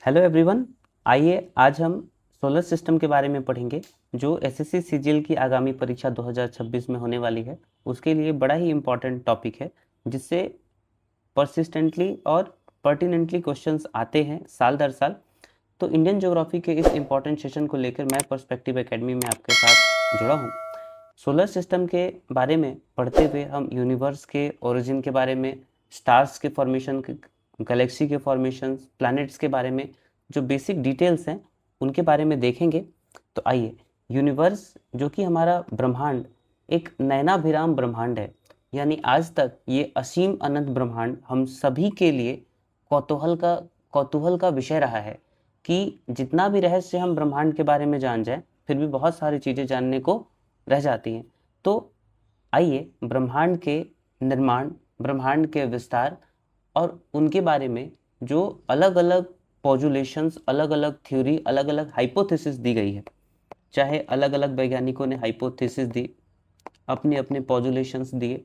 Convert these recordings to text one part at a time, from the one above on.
Hello everyone. आइए आज हम सोलर सिस्टम के बारे में पढ़ेंगे जो एसएससी सीजीएल की आगामी परीक्षा 2026 में होने वाली है। उसके लिए बड़ा ही इम्पोर्टेंट टॉपिक है जिससे परसिस्टेंटली और पर्टिनेंटली क्वेश्चंस आते हैं साल दर साल। तो इंडियन ज्योग्राफी के इस इम्पोर्टेंट सेशन को लेकर मैं पर्सपेक्टिव एकेडमी में आपके साथ जुड़ा हूँ। सोलर सिस्टम के बारे में पढ़ते हुए हम यूनिवर्स के ओरिजिन के बारे में, स्टार्स के फॉर्मेशन, गैलेक्सी के फॉर्मेशन, प्लैनेट्स के बारे में जो बेसिक डिटेल्स हैं उनके बारे में देखेंगे। तो आइए, यूनिवर्स जो कि हमारा ब्रह्मांड एक नयनाभिराम ब्रह्मांड है, यानी आज तक ये असीम अनंत ब्रह्मांड हम सभी के लिए कौतूहल का विषय रहा है कि जितना भी रहस्य हम ब्रह्मांड के बारे में जान जाए फिर भी बहुत सारी चीज़ें जानने को रह जाती हैं। तो आइए ब्रह्मांड के निर्माण, ब्रह्मांड के विस्तार और उनके बारे में जो अलग अलग पॉजुलेशंस, अलग अलग थ्योरी, अलग अलग हाइपोथेसिस दी गई है, चाहे अलग अलग वैज्ञानिकों ने हाइपोथेसिस दी, अपने अपने पॉजुलेशंस दिए,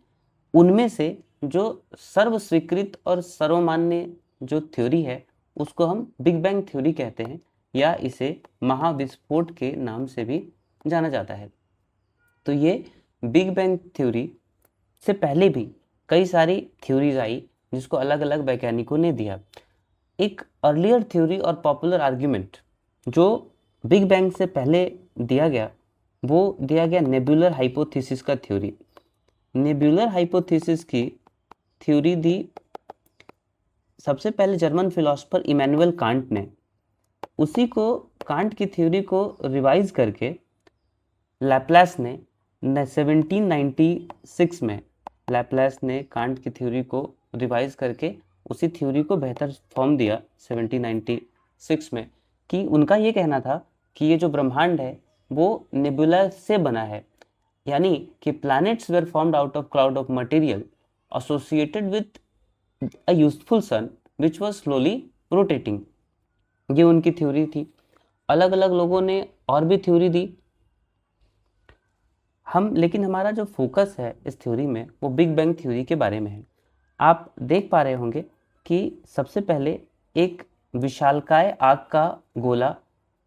उनमें से जो सर्व स्वीकृत और सर्वमान्य जो थ्योरी है उसको हम बिग बैंग थ्योरी कहते हैं, या इसे महाविस्फोट के नाम से भी जाना जाता है। तो ये बिग बैंग थ्योरी से पहले भी कई सारी थ्योरीज आई जिसको अलग अलग वैज्ञानिकों ने दिया। एक अर्लियर थ्योरी और पॉपुलर आर्ग्यूमेंट जो बिग बैंग से पहले दिया गया वो दिया गया नेबुलर हाइपोथेसिस का थ्योरी। नेबुलर हाइपोथेसिस की थ्योरी दी सबसे पहले जर्मन फिलोसोफर इमैनुअल कांट ने। उसी को, कांट की थ्योरी को रिवाइज करके लैप्लास ने 1796 में लैप्लास ने कांट की थ्योरी को रिवाइज करके उसी थ्योरी को बेहतर फॉर्म दिया 1796 में, कि उनका ये कहना था कि ये जो ब्रह्मांड है वो नेबुला से बना है, यानी कि planets were formed out of cloud of material associated with a youthful sun which was slowly rotating. ये उनकी थ्योरी थी। अलग अलग लोगों ने और भी थ्योरी दी। लेकिन हमारा जो फोकस है इस थ्योरी में वो बिग बैंग थ्योरी के बारे में है। आप देख पा रहे होंगे कि सबसे पहले एक विशालकाय आग का गोला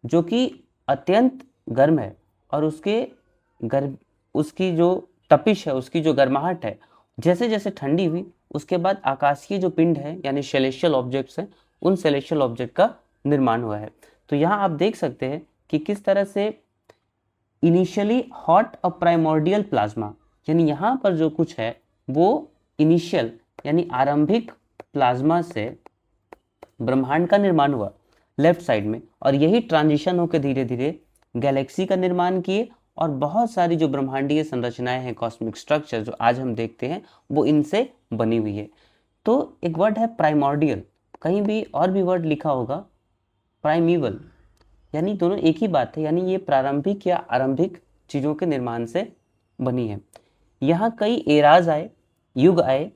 जो कि अत्यंत गर्म है और उसकी जो तपिश है, उसकी जो गर्माहट है, जैसे जैसे ठंडी हुई उसके बाद आकाशीय जो पिंड है यानी सेलेस्टियल ऑब्जेक्ट्स हैं, उन सेलेस्टियल ऑब्जेक्ट का निर्माण हुआ है। तो यहाँ आप देख सकते हैं कि किस तरह से इनिशियली हॉट और प्राइमोर्डियल प्लाज्मा, यानी यहाँ पर जो कुछ है वो इनिशियल यानी आरंभिक प्लाज्मा से ब्रह्मांड का निर्माण हुआ लेफ्ट साइड में, और यही ट्रांजिशन होकर धीरे धीरे गैलेक्सी का निर्माण किए और बहुत सारी जो ब्रह्मांडीय संरचनाएं हैं, कॉस्मिक स्ट्रक्चर जो आज हम देखते हैं वो इनसे बनी हुई है। तो एक वर्ड है प्राइमोर्डियल, कहीं भी और भी वर्ड लिखा होगा प्राइमीवल, यानी दोनों एक ही बात है, यानी ये प्रारंभिक या आरंभिक चीज़ों के निर्माण से बनी है। यहाँ कई एराज आए, युग आए।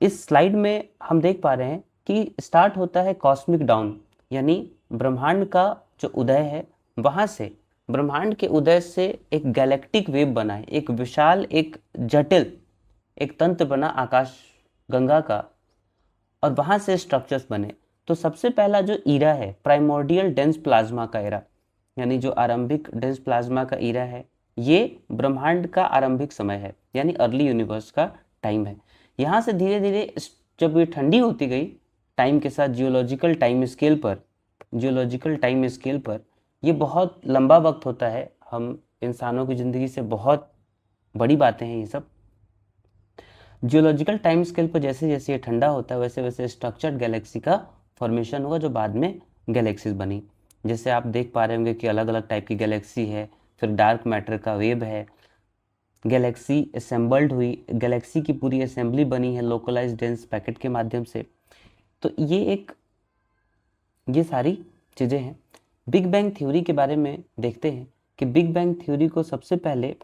इस स्लाइड में हम देख पा रहे हैं कि स्टार्ट होता है कॉस्मिक डाउन, यानी ब्रह्मांड का जो उदय है, वहाँ से ब्रह्मांड के उदय से एक गैलेक्टिक वेव बना है, एक विशाल, एक जटिल एक तंत्र बना आकाश गंगा का, और वहाँ से स्ट्रक्चर्स बने। तो सबसे पहला जो ईरा है प्राइमोर्डियल डेंस प्लाज्मा का एरा, यानी जो आरंभिक डेंस प्लाज्मा का ईरा है, ये ब्रह्मांड का आरंभिक समय है, यानी अर्ली यूनिवर्स का टाइम है। यहाँ से धीरे धीरे जब ये ठंडी होती गई टाइम के साथ, जियोलॉजिकल टाइम स्केल पर ये बहुत लंबा वक्त होता है, हम इंसानों की ज़िंदगी से बहुत बड़ी बातें हैं ये सब। जियोलॉजिकल टाइम स्केल पर जैसे जैसे ये ठंडा होता है वैसे वैसे स्ट्रक्चर्ड गैलेक्सी का फॉर्मेशन हुआ जो बाद में गैलेक्सीज बनी। जैसे आप देख पा रहे होंगे कि अलग अलग टाइप की गैलेक्सी है, फिर डार्क मैटर का वेव है, गैलेक्सी असेंबल्ड हुई, गैलेक्सी की पूरी असेंबली बनी है लोकलाइज्ड डेंस पैकेट के माध्यम से। तो ये सारी चीज़ें हैं। बिग बैंग थ्योरी के बारे में देखते हैं कि बिग बैंग थ्योरी को सबसे पहले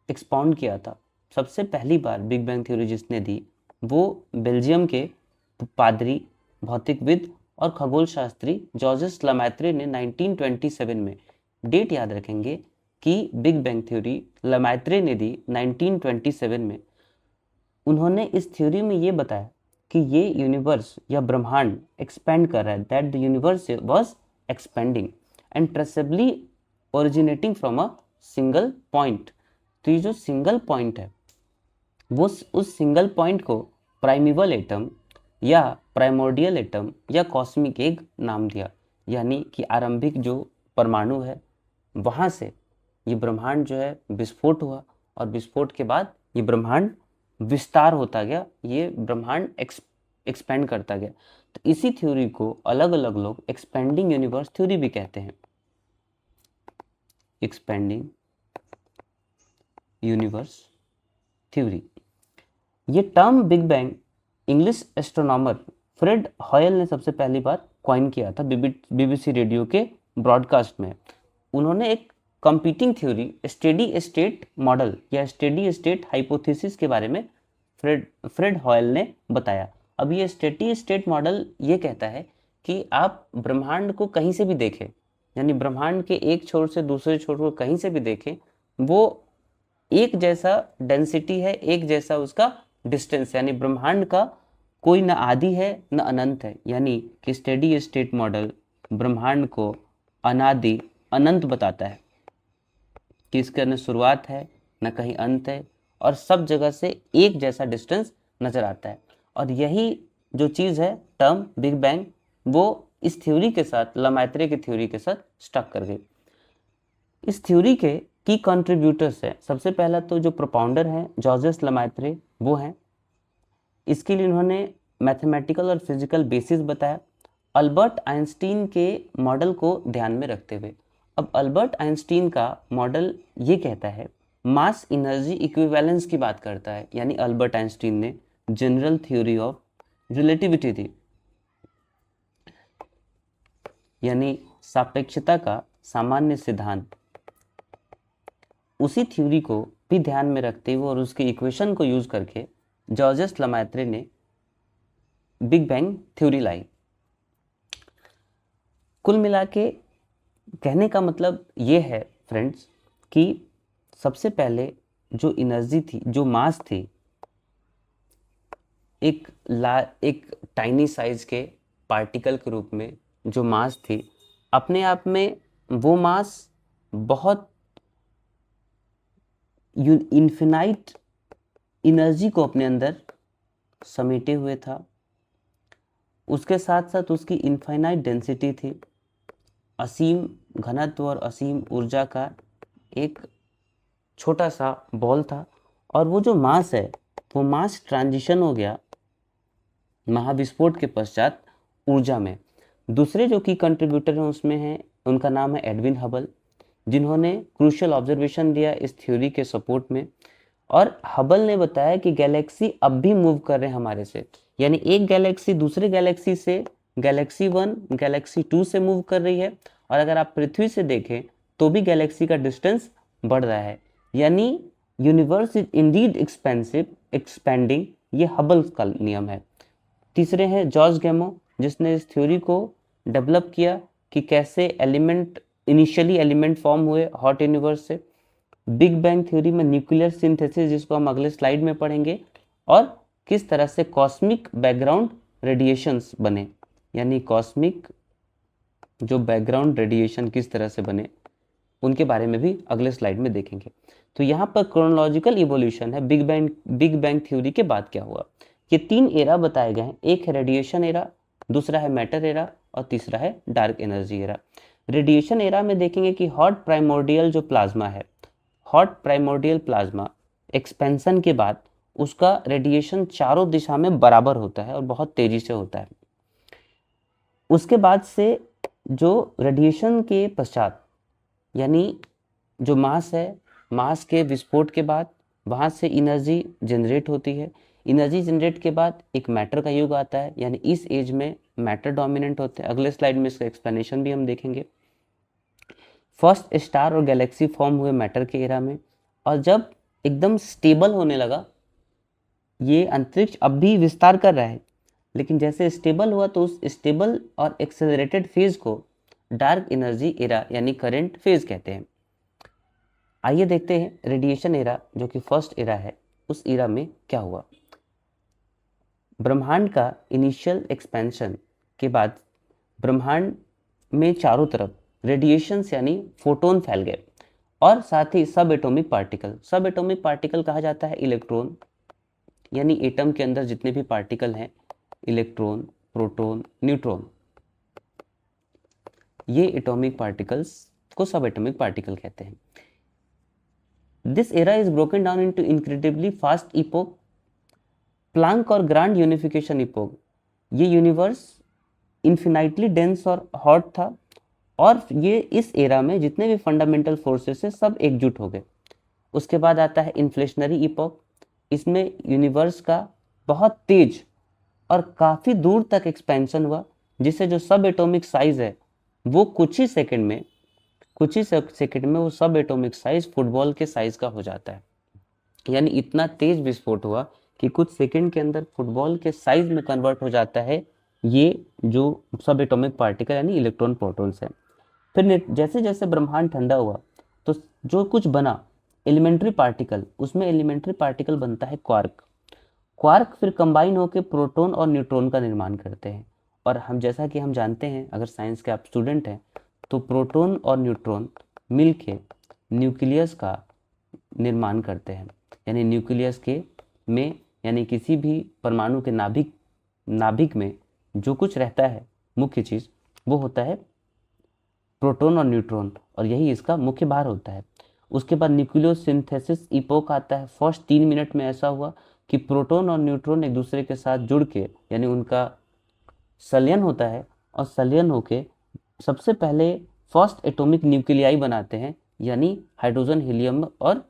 एक्सपाउंड किया था, सबसे पहली बार बिग बैंग थ्योरी जिसने दी वो बेल्जियम के पादरी, भौतिकविद और खगोल शास्त्री जॉर्जेस लमैत्रे ने 1927 में, डेट याद रखेंगे कि बिग बैंग थ्योरी लमैत्रे ने दी 1927 में। उन्होंने इस थ्योरी में ये बताया कि ये यूनिवर्स या ब्रह्मांड एक्सपेंड कर रहा है, that the universe was expanding and traceably originating from a single point. तो ये जो सिंगल पॉइंट है वो उस सिंगल पॉइंट को प्राइमिवल एटम या प्राइमोर्डियल एटम या कॉस्मिक एग नाम दिया, यानी कि आरंभिक जो परमाणु है वहाँ से ये ब्रह्मांड जो है विस्फोट हुआ, और विस्फोट के बाद ये ब्रह्मांड विस्तार होता गया, ये ब्रह्मांड एक्सपेंड करता गया। तो इसी थ्योरी को अलग अलग लोग एक्सपेंडिंग यूनिवर्स थ्योरी भी कहते हैं, एक्सपेंडिंग यूनिवर्स थ्योरी। ये term big bang English astronomer Fred Hoyle ने सबसे पहली बार कॉइन किया था बीबीसी रेडियो के ब्रॉडकास्ट में। उन्होंने एक competing theory steady state model या स्टेडी स्टेट हाइपोथेसिस के बारे में फ्रेड हॉयल ने बताया। अब ये स्टेडी स्टेट मॉडल ये कहता है कि आप ब्रह्मांड को कहीं से भी देखें, यानी ब्रह्मांड के एक छोर से दूसरे छोर को कहीं से भी देखें, वो एक जैसा डेंसिटी है, एक जैसा उसका डिस्टेंस, यानी ब्रह्मांड का कोई न आदि है न अनंत है। यानी कि स्टेडी स्टेट मॉडल ब्रह्मांड को अनादि अनंत बताता है कि इसका न शुरुआत है न कहीं अंत है, और सब जगह से एक जैसा डिस्टेंस नजर आता है। और यही जो चीज़ है टर्म बिग बैंग, वो इस थ्योरी के साथ, लमाइत्रे की थ्योरी के साथ स्टक कर गई। इस थ्योरी के की कंट्रीब्यूटर्स है, सबसे पहला तो जो प्रोपाउंडर हैं जॉर्जेस लमाइत्रे वो हैं। इसके लिए उन्होंने मैथमेटिकल और फिजिकल बेसिस बताया अल्बर्ट आइंस्टीन के मॉडल को ध्यान में रखते हुए। अब अल्बर्ट आइंस्टीन का मॉडल ये कहता है, मास एनर्जी इक्विवेलेंस की बात करता है, यानी अल्बर्ट आइंस्टीन ने जनरल थ्योरी ऑफ रिलेटिविटी थी, यानी सापेक्षता का सामान्य सिद्धांत, उसी थ्योरी को भी ध्यान में रखते हुए और उसके इक्वेशन को यूज करके जॉर्जेस लमाइत्रे ने बिग बैंग थ्योरी लाई। कुल मिला के कहने का मतलब ये है फ्रेंड्स कि सबसे पहले जो एनर्जी थी, जो मास थी, एक टाइनी साइज के पार्टिकल के रूप में जो मास थी, अपने आप में वो मास बहुत इन्फिनाइट एनर्जी को अपने अंदर समेटे हुए था। उसके साथ साथ उसकी इनफाइनाइट डेंसिटी थी, असीम घनत्व और असीम ऊर्जा का एक छोटा सा बॉल था। और वो जो मास है वो मास ट्रांजिशन हो गया महाविस्फोट के पश्चात ऊर्जा में। दूसरे जो की कंट्रीब्यूटर हैं उसमें हैं, उनका नाम है एडविन हबल, जिन्होंने क्रूशियल ऑब्जर्वेशन दिया इस थ्योरी के सपोर्ट में। और हबल ने बताया कि गैलेक्सी अब भी मूव कर रहे हैं हमारे से, यानी एक गैलेक्सी दूसरे गैलेक्सी से, गैलेक्सी 1 गैलेक्सी 2 से मूव कर रही है, और अगर आप पृथ्वी से देखें तो भी गैलेक्सी का डिस्टेंस बढ़ रहा है, यानी यूनिवर्स इज इंडीड एक्सपेंडिंग। ये हबल का नियम है। तीसरे हैं जॉर्ज गैमो, जिसने इस थ्योरी को डेवलप किया कि कैसे इनिशियली एलिमेंट फॉर्म हुए हॉट यूनिवर्स से। बिग बैंग थ्योरी में न्यूक्लियर सिंथेसिस, जिसको हम अगले स्लाइड में पढ़ेंगे, और किस तरह से कॉस्मिक बैकग्राउंड रेडिएशंस बने, यानी कॉस्मिक जो बैकग्राउंड रेडिएशन किस तरह से बने, उनके बारे में भी अगले स्लाइड में देखेंगे। तो यहाँ पर क्रोनोलॉजिकल इवोल्यूशन है बिग बैंग थ्योरी के बाद क्या हुआ। ये 3 एरा बताए गए हैं, एक है रेडिएशन एरा, दूसरा है मैटर एरा, और तीसरा है dark energy era. Radiation era में देखेंगे कि हॉट प्राइमोर्डियल जो प्लाज्मा है, हॉट प्राइमोर्डियल प्लाज्मा एक्सपेंशन के बाद उसका रेडिएशन चारों दिशा में बराबर होता है और बहुत तेजी से होता है। उसके बाद से जो रेडिएशन के पश्चात, यानी जो मास है, मास के विस्फोट के बाद वहाँ से एनर्जी जनरेट होती है। एनर्जी जनरेट के बाद एक मैटर का युग आता है, यानी इस एज में मैटर डोमिनेंट होते हैं। अगले स्लाइड में इसका एक्सप्लेनेशन भी हम देखेंगे। फर्स्ट स्टार और गैलेक्सी फॉर्म हुए मैटर के एरा में, और जब एकदम स्टेबल होने लगा, ये अंतरिक्ष अब भी विस्तार कर रहा है, लेकिन जैसे स्टेबल हुआ तो उस स्टेबल और एक्सेलरेटेड फेज को डार्क एनर्जी एरा यानी करंट फेज कहते हैं। आइए देखते हैं रेडिएशन एरा जो कि फर्स्ट एरा है, उस एरा में क्या हुआ। ब्रह्मांड का इनिशियल एक्सपेंशन के बाद ब्रह्मांड में चारों तरफ रेडिएशंस यानी फोटोन फैल गए और साथ ही सब एटॉमिक पार्टिकल कहा जाता है इलेक्ट्रॉन, यानी एटम के अंदर जितने भी पार्टिकल हैं, इलेक्ट्रॉन, प्रोटॉन, न्यूट्रॉन, ये एटॉमिक पार्टिकल्स को सब एटॉमिक पार्टिकल कहते हैं। This era is broken down into incredibly fast epoch, Planck और ग्रैंड यूनिफिकेशन इपोक। ये यूनिवर्स इन्फिनाइटली डेंस और हॉट था और ये इस एरा में जितने भी फंडामेंटल फोर्सेस है सब एकजुट हो गए। उसके बाद आता है इन्फ्लेशनरी इपोक। इसमें यूनिवर्स का बहुत तेज और काफ़ी दूर तक एक्सपेंशन हुआ, जिससे जो सब एटॉमिक साइज है वो कुछ ही सेकंड में वो सब एटॉमिक साइज फुटबॉल के साइज का हो जाता है। यानी इतना तेज विस्फोट हुआ कि कुछ सेकंड के अंदर फुटबॉल के साइज में कन्वर्ट हो जाता है ये जो सब एटॉमिक पार्टिकल यानी इलेक्ट्रॉन प्रोटॉन्स है। फिर जैसे जैसे ब्रह्मांड ठंडा हुआ तो जो कुछ बना एलिमेंट्री पार्टिकल, उसमें एलिमेंट्री पार्टिकल बनता है क्वार्क फिर कंबाइन होकर प्रोटॉन और न्यूट्रॉन का निर्माण करते हैं। और हम जैसा कि हम जानते हैं, अगर साइंस के आप स्टूडेंट हैं, तो प्रोटॉन और न्यूट्रॉन मिलके न्यूक्लियस का निर्माण करते हैं। यानी न्यूक्लियस के में यानी किसी भी परमाणु के नाभिक में जो कुछ रहता है मुख्य चीज़ वो होता है प्रोटॉन और न्यूट्रॉन, और यही इसका मुख्य भार होता है। उसके बाद न्यूक्लियोसिंथेसिस इपोक आता है। फर्स्ट 3 मिनट में ऐसा हुआ कि प्रोटॉन और न्यूट्रॉन एक दूसरे के साथ जुड़ के यानी उनका संलयन होता है और संलयन होके सबसे पहले फर्स्ट एटॉमिक न्यूक्लियाई बनाते हैं, यानी हाइड्रोजन, हीलियम और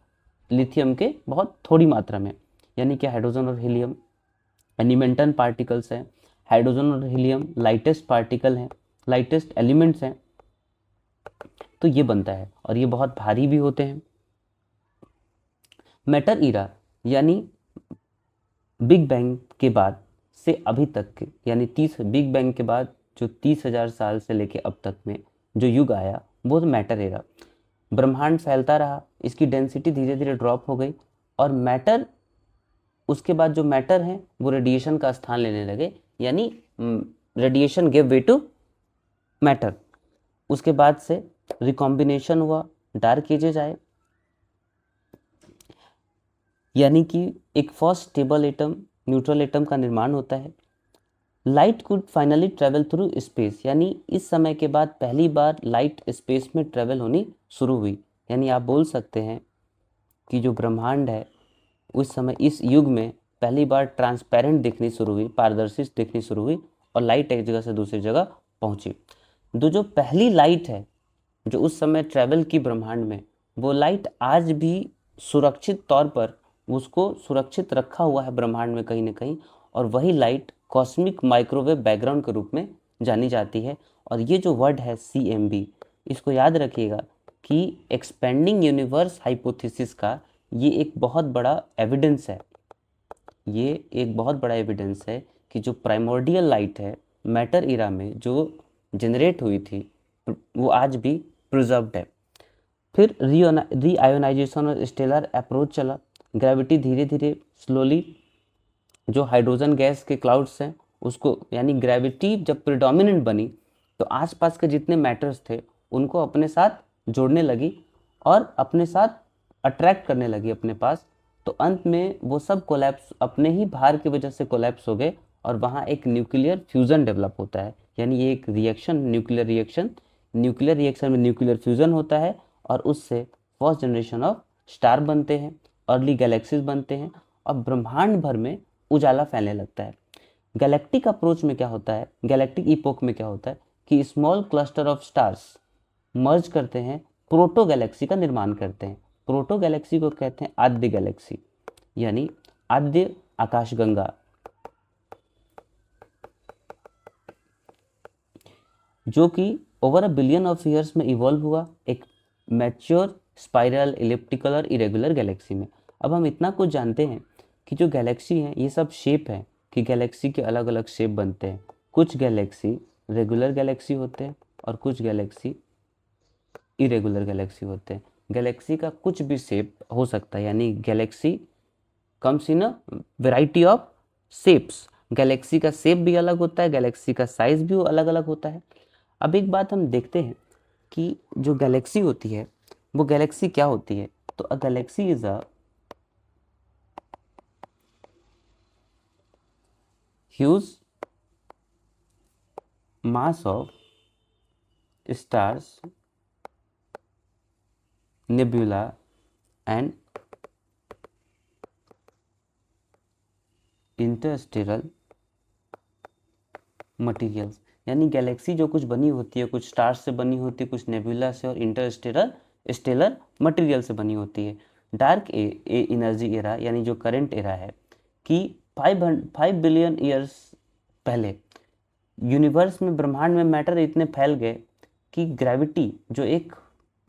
लिथियम के बहुत थोड़ी मात्रा में। यानी कि हाइड्रोजन और हीलियम एलिमेंटल पार्टिकल्स हैं, हाइड्रोजन और हीलियम लाइटेस्ट पार्टिकल हैं, लाइटेस्ट एलिमेंट्स हैं, तो ये बनता है और ये बहुत भारी भी होते हैं। मैटर इरा यानी बिग बैंग के बाद से अभी तक के, यानी बिग बैंग के बाद जो 30,000 साल से लेके अब तक में जो युग आया वो मैटर एरा। ब्रह्मांड फैलता रहा, इसकी डेंसिटी धीरे धीरे ड्रॉप हो गई और मैटर, उसके बाद जो मैटर है वो रेडिएशन का स्थान लेने लगे, यानी radiation give way to matter. उसके बाद से रिकॉम्बिनेशन हुआ, डार्क एजेस आए, यानी कि एक first stable atom neutral atom का निर्माण होता है। Light could finally travel through space, यानी इस समय के बाद पहली बार लाइट स्पेस में ट्रेवल होनी शुरू हुई। यानी आप बोल सकते हैं कि जो ब्रह्मांड है उस समय इस युग में पहली बार ट्रांसपेरेंट दिखनी शुरू हुई, पारदर्शी दिखनी शुरू हुई और लाइट एक जगह से दूसरी जगह पहुंची। जो पहली लाइट है जो उस समय ट्रेवल की ब्रह्मांड में, वो लाइट आज भी सुरक्षित तौर पर उसको सुरक्षित रखा हुआ है ब्रह्मांड में कहीं ना कहीं, और वही लाइट कॉस्मिक माइक्रोवेव बैकग्राउंड के रूप में जानी जाती है। और ये जो वर्ड है CMB, इसको याद रखिएगा कि एक्सपेंडिंग यूनिवर्स हाइपोथेसिस का ये एक बहुत बड़ा एविडेंस है। ये एक बहुत बड़ा एविडेंस है कि जो प्राइमोर्डियल लाइट है मैटर इरा में जो जनरेट हुई थी वो आज भी प्रिजर्व्ड है। फिर रीआयोनाइजेशन और स्टेलर अप्रोच चला। ग्रेविटी धीरे धीरे स्लोली जो हाइड्रोजन गैस के क्लाउड्स हैं उसको, यानी ग्रेविटी जब प्रिडोमिनेंट बनी तो आसपास के जितने मैटर्स थे उनको अपने साथ जोड़ने लगी और अपने साथ अट्रैक्ट करने लगी अपने पास। तो अंत में वो सब कोलैप्स, अपने ही भार की वजह से कोलैप्स हो गए और वहाँ एक न्यूक्लियर फ्यूज़न डेवलप होता है। यानी ये एक रिएक्शन, न्यूक्लियर रिएक्शन में न्यूक्लियर फ्यूज़न होता है और उससे फर्स्ट जनरेशन ऑफ स्टार बनते हैं, अर्ली गैलेक्सीज बनते हैं और ब्रह्मांड भर में उजाला फैलने लगता है। गैलेक्टिक अप्रोच में क्या होता है, गैलेक्टिक इपोक में क्या होता है कि स्मॉल क्लस्टर ऑफ स्टार्स मर्ज करते हैं, प्रोटो गैलेक्सी का निर्माण करते हैं। प्रोटो गैलेक्सी को कहते हैं आद्य गैलेक्सी, यानी आद्य आकाशगंगा, जो कि over a billion of years में इवॉल्व हुआ एक मैच्योर स्पाइरल, इलिप्टिकल और इरेगुलर गैलेक्सी में। अब हम इतना कुछ जानते हैं कि जो गैलेक्सी हैं ये सब शेप है कि गैलेक्सी के अलग अलग शेप बनते हैं। कुछ गैलेक्सी रेगुलर गैलेक्सी होते हैं और कुछ गैलेक्सी इरेगुलर गैलेक्सी होते हैं। गैलेक्सी का कुछ भी शेप हो सकता है, यानी Galaxy comes in a variety of shapes. Galaxy का शेप भी अलग होता है, गैलेक्सी का साइज भी अलग अलग होता है। अब एक बात हम देखते हैं कि जो गैलेक्सी होती है वो गैलेक्सी क्या होती है। तो a galaxy is a huge mass of stars, nebula and interstellar materials. यानी गैलेक्सी जो कुछ बनी होती है, कुछ स्टार्स से बनी होती है, कुछ नेबुला से और इंटरस्टेलर स्टेलर मटेरियल से बनी होती है। डार्क एनर्जी एरा यानी जो करंट एरा है कि 5 बिलियन ईयर्स पहले यूनिवर्स में, ब्रह्मांड में मैटर इतने फैल गए कि ग्रेविटी जो एक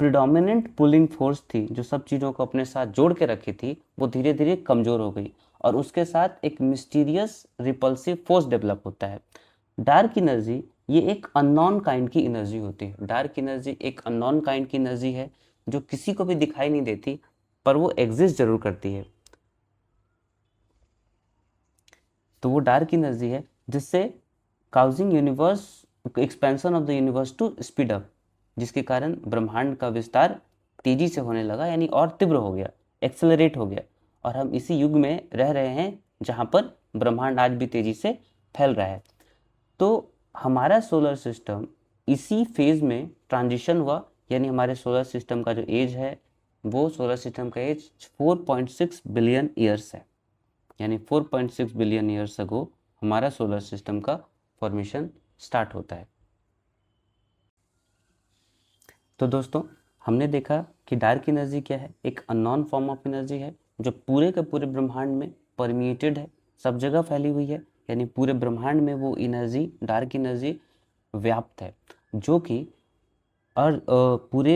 प्रिडोमिनेंट पुलिंग फोर्स थी जो सब चीज़ों को अपने साथ जोड़ के रखी थी, वो धीरे धीरे कमज़ोर हो गई और उसके साथ एक मिस्टीरियस रिपल्सिव फोर्स डेवलप होता है। डार्क एनर्जी ये एक अननोन काइंड की एनर्जी होती है। डार्क एनर्जी एक अननोन काइंड की एनर्जी है जो किसी को भी दिखाई नहीं देती, पर वो एग्जिस्ट जरूर करती है। तो वो डार्क एनर्जी है जिससे causing universe expansion of the universe to speed up, जिसके कारण ब्रह्मांड का विस्तार तेजी से होने लगा, यानी और तीव्र हो गया, एक्सेलरेट हो गया। और हम इसी युग में रह रहे हैं जहाँ पर ब्रह्मांड आज भी तेजी से फैल रहा है। तो हमारा सोलर सिस्टम इसी फेज में ट्रांजिशन हुआ, यानी हमारे सोलर सिस्टम का जो एज है वो सोलर सिस्टम का एज 4.6 बिलियन ईयर्स है। यानी 4.6 बिलियन ईयर्स अगो हमारा सोलर सिस्टम का फॉर्मेशन स्टार्ट होता है। तो दोस्तों हमने देखा कि डार्क एनर्जी क्या है, एक अननोन फॉर्म ऑफ एनर्जी है जो पूरे के पूरे ब्रह्मांड में परमिएटेड है, सब जगह फैली हुई है। यानी पूरे ब्रह्मांड में वो एनर्जी, डार्क एनर्जी व्याप्त है जो कि और पूरे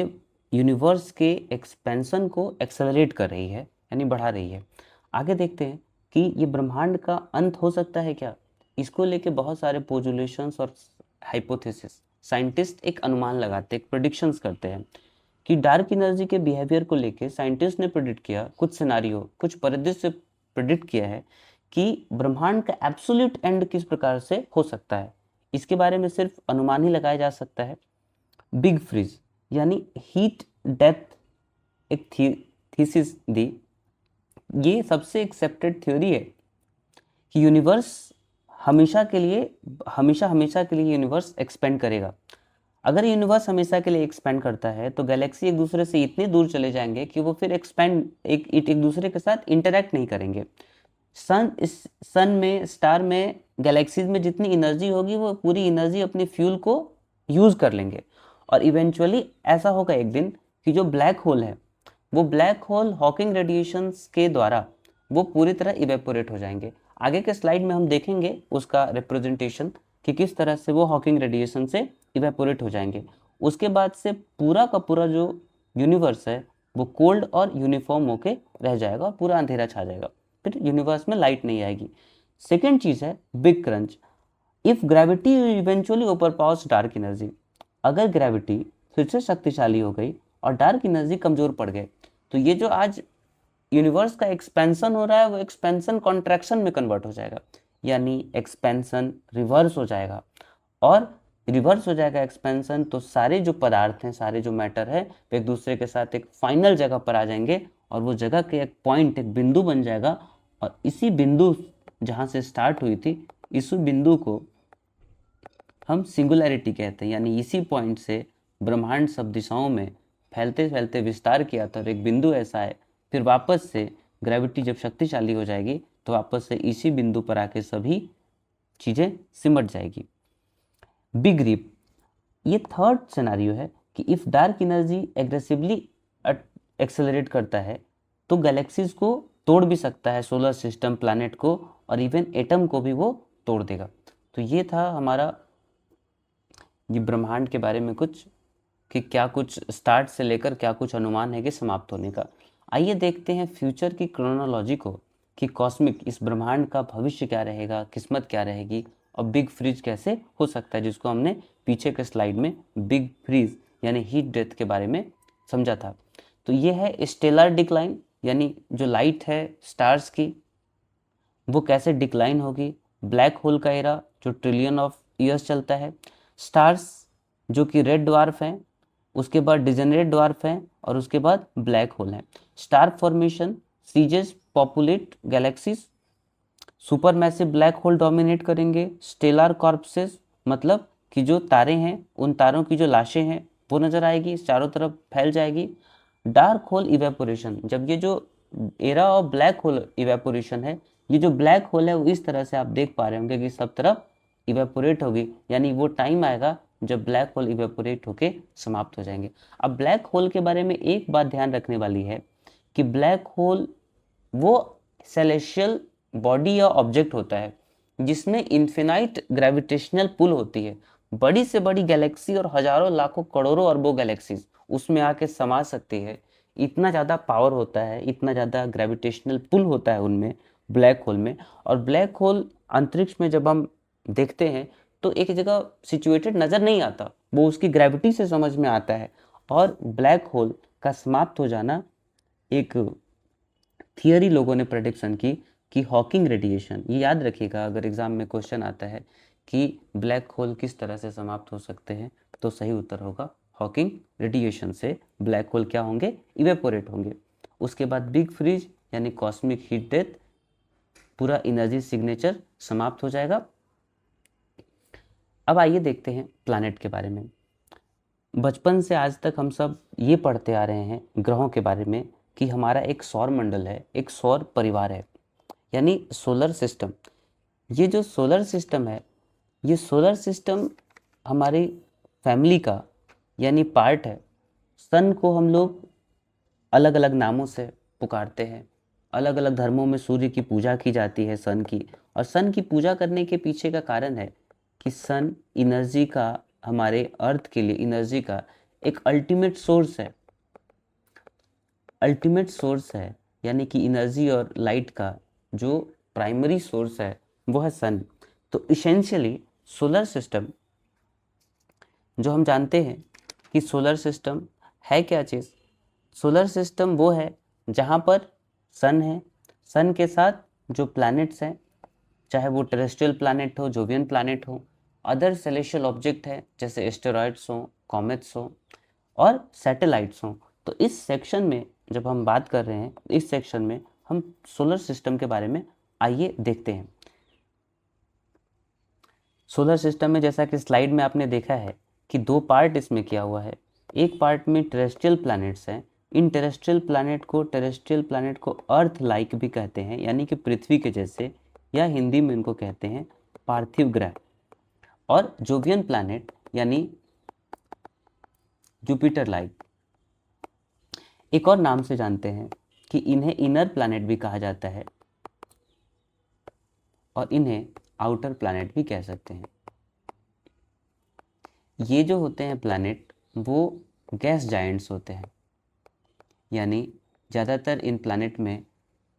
यूनिवर्स के एक्सपेंशन को एक्सेलरेट कर रही है, यानी बढ़ा रही है। आगे देखते हैं कि ये ब्रह्मांड का अंत हो सकता है क्या। इसको लेके बहुत सारे पोजुलेशंस और हाइपोथेसिस, साइंटिस्ट एक अनुमान लगाते हैं, एक प्रेडिक्शंस करते हैं कि डार्क एनर्जी के बिहेवियर को लेके साइंटिस्ट ने प्रेडिक्ट किया, कुछ सिनारियो, कुछ परिदृश्य प्रेडिक्ट किया है कि ब्रह्मांड का एब्सोल्यूट एंड किस प्रकार से हो सकता है। इसके बारे में सिर्फ अनुमान ही लगाया जा सकता है। बिग फ्रीज यानी हीट डेप्थ एक थीसिस दी, ये सबसे एक्सेप्टेड थ्योरी है कि यूनिवर्स हमेशा के लिए यूनिवर्स एक्सपेंड करेगा। अगर यूनिवर्स हमेशा के लिए एक्सपेंड करता है तो गैलेक्सी एक दूसरे से इतनी दूर चले जाएंगे कि वो फिर एक्सपेंड एक दूसरे के साथ इंटरेक्ट नहीं करेंगे। सन में, स्टार में, गैलेक्सीज में जितनी एनर्जी होगी वो पूरी एनर्जी अपने फ्यूल को यूज कर लेंगे और इवेंचुअली ऐसा होगा एक दिन कि जो ब्लैक होल है वो ब्लैक होल हॉकिंग रेडिएशंस के द्वारा वो पूरी तरह इवेपोरेट हो जाएंगे। आगे के स्लाइड में हम देखेंगे उसका रिप्रेजेंटेशन कि किस तरह से वो हॉकिंग रेडिएशन से इवेपोरेट हो जाएंगे। उसके बाद से पूरा का पूरा जो यूनिवर्स है वो कोल्ड और यूनिफॉर्म होके रह जाएगा और पूरा अंधेरा छा जाएगा, फिर यूनिवर्स में लाइट नहीं आएगी। सेकेंड चीज है big crunch. If gravity eventually over powers dark energy, अगर ग्रेविटी फिर से शक्तिशाली हो गई और डार्क एनर्जी कमजोर पड़ गए तो ये जो आज यूनिवर्स का एक्सपेंशन हो रहा है वो एक्सपेंशन कॉन्ट्रैक्शन में कन्वर्ट हो जाएगा, यानी एक्सपेंशन रिवर्स हो जाएगा। और रिवर्स हो जाएगा एक्सपेंशन तो सारे जो पदार्थ हैं, सारे जो मैटर है वो एक दूसरे के साथ एक फाइनल जगह पर आ जाएंगे और वो जगह के एक पॉइंट, एक बिंदु बन जाएगा। और इसी बिंदु जहाँ से स्टार्ट हुई थी, इस बिंदु को हम सिंगुलैरिटी कहते हैं। यानी इसी पॉइंट से ब्रह्मांड सब दिशाओं में फैलते फैलते विस्तार किया था और एक बिंदु ऐसा है, फिर वापस से ग्रेविटी जब शक्तिशाली हो जाएगी तो वापस से इसी बिंदु पर आके सभी चीज़ें सिमट जाएगी। बिग रिप, ये थर्ड सिनेरियो है कि if dark energy aggressively accelerate करता है तो गैलेक्सीज को तोड़ भी सकता है, सोलर सिस्टम, प्लैनेट को, और इवन एटम को भी वो तोड़ देगा। तो ये था हमारा ये ब्रह्मांड के बारे में कुछ कि क्या कुछ स्टार्ट से लेकर क्या कुछ अनुमान है कि समाप्त होने का। आइए देखते हैं फ्यूचर की क्रोनोलॉजी को कि कॉस्मिक इस ब्रह्मांड का भविष्य क्या रहेगा, किस्मत क्या रहेगी और बिग फ्रीज कैसे हो सकता है, जिसको हमने पीछे के स्लाइड में बिग फ्रीज यानी हीट डेथ के बारे में समझा था। तो ये है स्टेलर डिक्लाइन, यानी जो लाइट है स्टार्स की वो कैसे डिक्लाइन होगी ब्लैक होल का एरा जो ट्रिलियन ऑफ ईयर्स चलता है, स्टार्स जो कि रेड ड्वार्फ हैं, उसके बाद डिजेनरेट ड्वार्फ हैं, और उसके बाद ब्लैक होल हैं। Star formation, ceases populate galaxies, super massive black hole dominate करेंगे। स्टेलर कॉर्पसेस मतलब कि जो तारे हैं उन तारों की जो लाशें हैं वो नज़र आएगी, चारों तरफ फैल जाएगी। डार्क होल इवेपोरेशन, जब ये जो era of black hole evaporation है, ये जो ब्लैक होल है वो इस तरह से आप देख पा रहे होंगे कि सब तरफ इवेपोरेट होगी, यानी वो टाइम आएगा जब ब्लैक होल इवेपोरेट होके समाप्त हो जाएंगे। अब ब्लैक होल के बारे में एक बात ध्यान रखने वाली है कि ब्लैक होल वो सेलेशियल बॉडी या ऑब्जेक्ट होता है जिसमें इन्फिनाइट ग्रेविटेशनल पुल होती है। बड़ी से बड़ी गैलेक्सी और हजारों लाखों करोड़ों अरबों गैलेक्सीज उसमें आके समा सकती है। इतना ज़्यादा पावर होता है, इतना ज़्यादा ग्रेविटेशनल पुल होता है उनमें, ब्लैक होल में। और ब्लैक होल अंतरिक्ष में जब हम देखते हैं तो एक जगह सिचुएटेड नज़र नहीं आता, वो उसकी ग्रेविटी से समझ में आता है। और ब्लैक होल का समाप्त हो जाना, एक थियरी लोगों ने प्रेडिक्शन की कि हॉकिंग रेडिएशन, ये याद रखिएगा अगर एग्जाम में क्वेश्चन आता है कि ब्लैक होल किस तरह से समाप्त हो सकते हैं, तो सही उत्तर होगा हॉकिंग रेडिएशन से ब्लैक होल क्या होंगे, इवेपोरेट होंगे। उसके बाद बिग फ्रीज यानी कॉस्मिक हीट डेथ, पूरा एनर्जी सिग्नेचर समाप्त हो जाएगा। अब आइए देखते हैं प्लैनेट के बारे में। बचपन से आज तक हम सब ये पढ़ते आ रहे हैं ग्रहों के बारे में कि हमारा एक सौर मंडल है, एक सौर परिवार है, यानी सोलर सिस्टम। ये जो सोलर सिस्टम है, ये सोलर सिस्टम हमारी फैमिली का यानी पार्ट है। सन को हम लोग अलग अलग नामों से पुकारते हैं, अलग अलग धर्मों में सूर्य की पूजा की जाती है सन की। और सन की पूजा करने के पीछे का कारण है कि सन एनर्जी का, हमारे अर्थ के लिए एनर्जी का एक अल्टीमेट सोर्स है। अल्टीमेट सोर्स है, यानी कि एनर्जी और लाइट का जो प्राइमरी सोर्स है वो है सन। तो इसेंशियली सोलर सिस्टम, जो हम जानते हैं कि सोलर सिस्टम है क्या चीज़, सोलर सिस्टम वो है जहाँ पर सन है, सन के साथ जो प्लैनेट्स हैं, चाहे वो टेरेस्ट्रियल प्लैनेट हो, जोवियन प्लैनेट हो, अदर सेलेशियल ऑब्जेक्ट है जैसे एस्टेरॉइड्स हों, कॉमेट्स हों और सैटेलाइट्स हों। तो इस सेक्शन में जब हम बात कर रहे हैं, इस सेक्शन में हम सोलर सिस्टम के बारे में आइए देखते हैं। सोलर सिस्टम में जैसा कि स्लाइड में आपने देखा है कि दो पार्ट इसमें किया हुआ है। एक पार्ट में टेरेस्ट्रियल प्लैनेट्स हैं। इन टेरेस्ट्रियल प्लैनेट को अर्थ लाइक भी कहते हैं, यानी कि पृथ्वी के जैसे, या हिंदी में इनको कहते हैं पार्थिव ग्रह। और जोवियन प्लैनेट यानी जुपिटर लाइक, एक और नाम से जानते हैं कि इन्हें इनर प्लैनेट भी कहा जाता है और इन्हें आउटर प्लैनेट भी कह सकते हैं। ये जो होते हैं प्लैनेट वो गैस जायंट्स होते हैं, यानी ज़्यादातर इन प्लैनेट में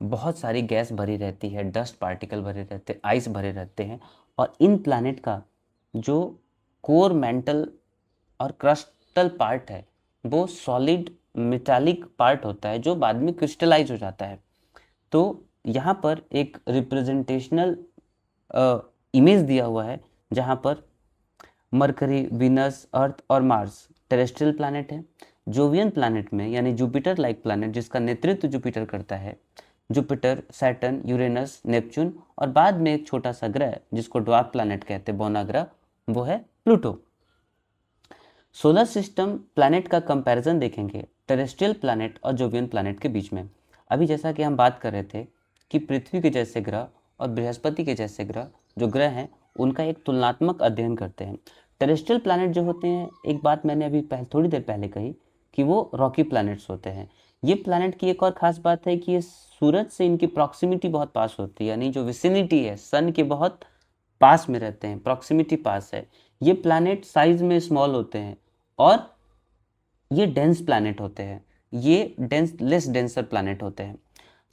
बहुत सारी गैस भरी रहती है, डस्ट पार्टिकल भरे रहते हैं, आइस भरे रहते हैं। और इन प्लैनेट का जो कोर, मेंटल और क्रस्टल पार्ट है वो सॉलिड मेटालिक पार्ट होता है जो बाद में क्रिस्टलाइज हो जाता है। तो यहाँ पर एक रिप्रेजेंटेशनल इमेज दिया हुआ है जहाँ पर मरकरी, वीनस, अर्थ और मार्स टेरेस्ट्रियल प्लैनेट है। जोवियन प्लैनेट में यानी जुपिटर लाइक प्लैनेट जिसका नेतृत्व जुपिटर करता है, जुपिटर, सैटर्न, यूरेनस, नेपच्यून और बाद में एक छोटा सा ग्रह जिसको ड्वार्फ प्लैनेट कहते हैं, बौना ग्रह, वो है प्लूटो। सोलर सिस्टम प्लैनेट का कंपैरिजन देखेंगे टेरेस्ट्रियल प्लैनेट और जोवियन प्लैनेट के बीच में। अभी जैसा कि हम बात कर रहे थे कि पृथ्वी के जैसे ग्रह और बृहस्पति के जैसे ग्रह, जो ग्रह हैं उनका एक तुलनात्मक अध्ययन करते हैं। टेरेस्ट्रियल प्लैनेट जो होते हैं, एक बात मैंने अभी थोड़ी देर पहले कही कि वो रॉकी प्लैनेट्स होते हैं। ये प्लैनेट की एक और ख़ास बात है कि ये सूरज से इनकी प्रॉक्सिमिटी बहुत पास होती है, यानी जो विसिनिटी है सन के बहुत पास में रहते हैं, प्रॉक्सिमिटी पास है। ये प्लैनेट साइज में स्मॉल होते हैं और ये डेंस प्लैनेट होते हैं, ये लेस डेंसर प्लैनेट होते हैं।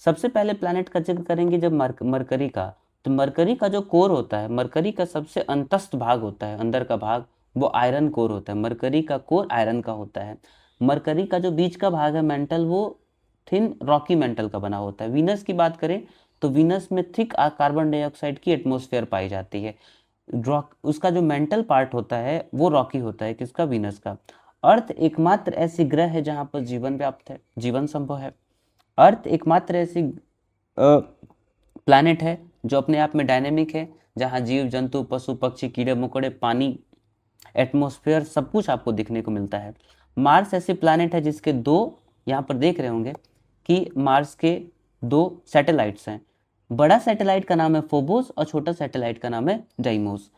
सबसे पहले प्लैनेट का जिक्र करेंगे जब मरकरी का, तो मरकरी का जो कोर होता है, मरकरी का सबसे अंतस्थ भाग होता है, अंदर का भाग, वो आयरन कोर होता है। मरकरी का कोर आयरन का होता है। मरकरी का जो बीच का भाग है मेंटल, वो थिन रॉकी मेंटल का बना होता है। वीनस की बात करें तो वीनस में थिक कार्बन डाइऑक्साइड की एटमॉस्फेयर पाई जाती है। रॉक, उसका जो मेंटल पार्ट होता है वो रॉकी होता है, किसका, वीनस का। अर्थ एकमात्र ऐसी ग्रह है जहां पर जीवन व्याप्त है, जीवन संभव है। अर्थ एकमात्र ऐसी प्लैनेट है जो अपने आप में डायनेमिक है, जहां जीव जंतु, पशु पक्षी, कीड़े मकोड़े, पानी, एटमॉस्फेयर, सब कुछ आपको दिखने को मिलता है। मार्स ऐसी प्लैनेट है जिसके दो, यहाँ पर देख रहे होंगे कि मार्स के दो सैटेलाइट्स हैं। बड़ा सैटेलाइट का नाम है फोबोस और छोटा सैटेलाइट का नाम है डाइमोस।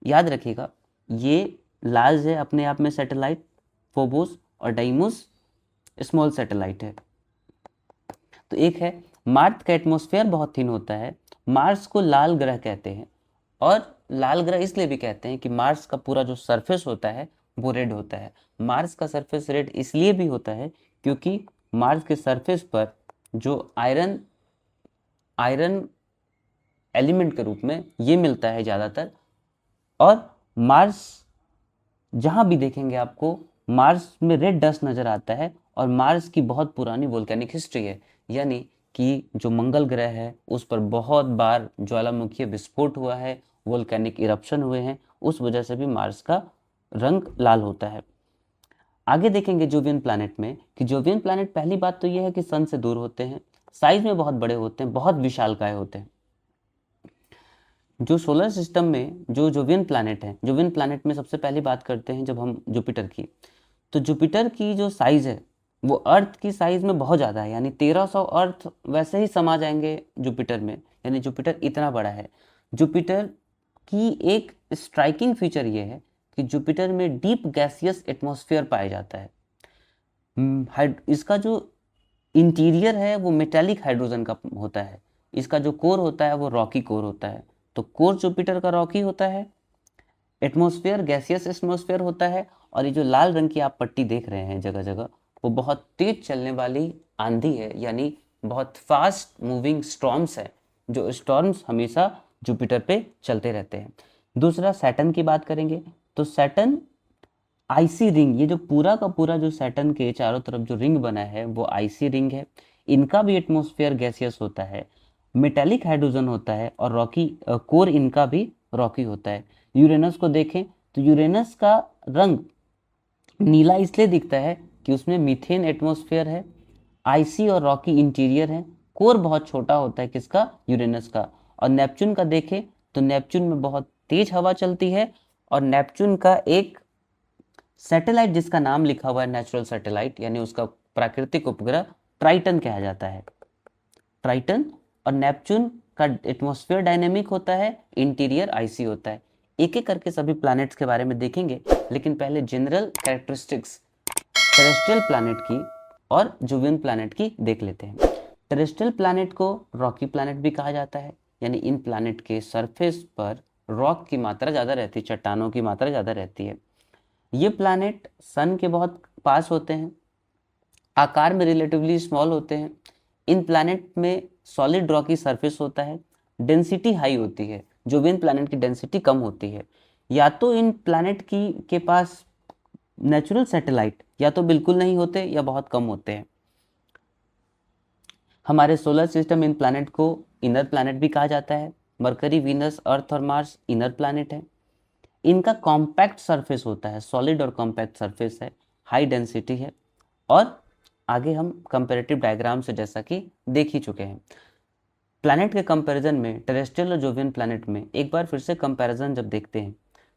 याद रखिएगा, ये लार्ज है अपने आप में सैटेलाइट फोबोस, और डाइमोस स्मॉल सैटेलाइट है। तो एक है, मार्स का एटमॉस्फेयर बहुत थिन होता है। मार्स को लाल ग्रह कहते हैं, और लाल ग्रह इसलिए भी कहते हैं कि मार्स का पूरा जो सरफेस होता है वो रेड होता है। मार्स का सरफेस रेड इसलिए भी होता है क्योंकि मार्स के सरफेस पर जो आयरन एलिमेंट के रूप में ये मिलता है ज़्यादातर। और मार्स जहाँ भी देखेंगे आपको मार्स में रेड डस्ट नज़र आता है, और मार्स की बहुत पुरानी वोल्केनिक हिस्ट्री है, यानी कि जो मंगल ग्रह है उस पर बहुत बार ज्वालामुखीय विस्फोट हुआ है, वोल्केनिक इरप्शन हुए हैं, उस वजह से भी मार्स का रंग लाल होता है। आगे देखेंगे जोवियन प्लैनेट में कि जोवियन प्लैनेट, पहली बात तो यह है कि सन से दूर होते हैं, साइज में बहुत बड़े होते हैं, बहुत विशालकाय होते हैं। जो सोलर सिस्टम में जो जोवियन प्लैनेट है, जोवियन प्लैनेट में सबसे पहली बात करते हैं जब हम जुपिटर की, तो जुपिटर की जो साइज़ है वो अर्थ की साइज़ में बहुत ज़्यादा है, यानी 1300 अर्थ वैसे ही समा जाएंगे जुपिटर में, यानी जुपिटर इतना बड़ा है। जुपिटर की एक स्ट्राइकिंग फीचर ये है कि जुपिटर में डीप गैसियस एटमॉस्फेयर पाया जाता है। इसका जो इंटीरियर है वो मेटालिक हाइड्रोजन का होता है, इसका जो कोर होता है वो रॉकी कोर होता है। तो कोर जुपिटर का रॉकी होता है, एटमॉस्फेयर गैसियस एटमॉस्फेयर होता है, और ये जो लाल रंग की आप पट्टी देख रहे हैं जगह जगह, वो बहुत तेज चलने वाली आंधी है, यानी बहुत फास्ट मूविंग स्टॉर्म्स है, जो स्टॉर्म्स हमेशा जुपिटर पे चलते रहते हैं। दूसरा, सैटर्न की बात करेंगे तो सैटर्न आईसी रिंग, ये जो पूरा का पूरा जो सैटर्न के चारों तरफ जो रिंग बना है वो आईसी रिंग है। इनका भी एटमॉस्फेयर गैसियस होता है, मेटालिक हाइड्रोजन होता है, और रॉकी कोर इनका भी रॉकी होता है। यूरेनस को देखें तो यूरेनस का रंग नीला इसलिए दिखता है कि उसमें मीथेन एटमॉस्फेयर है, आईसी और रॉकी इंटीरियर है, कोर बहुत छोटा होता है, किसका, यूरेनस का। और नेपच्यून का देखें तो नेपच्यून में बहुत तेज हवा चलती है, और नेपच्यून का एक सैटेलाइट जिसका नाम लिखा हुआ है नेचुरल सैटेलाइट, यानी उसका प्राकृतिक उपग्रह, ट्राइटन कहा जाता है, ट्राइटन। और नेपच्यून का एटमॉस्फेयर डायनेमिक होता है, इंटीरियर आईसी होता है। एक एक करके सभी प्लैनेट्स के बारे में देखेंगे, लेकिन पहले जनरल कैरेक्टरिस्टिक्स टेरेस्ट्रियल प्लैनेट की और जोवियन प्लैनेट की देख लेते हैं। टेरेस्ट्रियल प्लैनेट को रॉकी प्लैनेट भी कहा जाता है, यानी इन प्लैनेट के सरफेस पर रॉक की मात्रा ज़्यादा रहती है, चट्टानों की मात्रा ज़्यादा रहती है। ये प्लैनेट सन के बहुत पास होते हैं, आकार में रिलेटिवली स्मॉल होते हैं। इन प्लैनेट में सॉलिड रॉकी सरफेस होता है, डेंसिटी हाई होती है, जोवियन प्लैनेट की डेंसिटी कम होती है। या तो इन प्लैनेट की के पास नेचुरल सैटेलाइट या तो बिल्कुल नहीं होते या बहुत कम होते हैं। हमारे सोलर सिस्टम इन प्लैनेट को इनर प्लैनेट भी कहा जाता है। मरकरी, वीनस, अर्थ और मार्स इनर प्लैनेट है। इनका कॉम्पैक्ट सरफेस होता है, सॉलिड और कॉम्पैक्ट सरफेस है, हाई डेंसिटी है। और आगे हम कंपैरेटिव डायग्राम से जैसा कि देख ही चुके हैं, प्लैनेट के कंपैरिजन में टेरेस्ट्रियल और जोवियन प्लैनेट में एक बार फिर से कंपैरिजन जब देखते हैं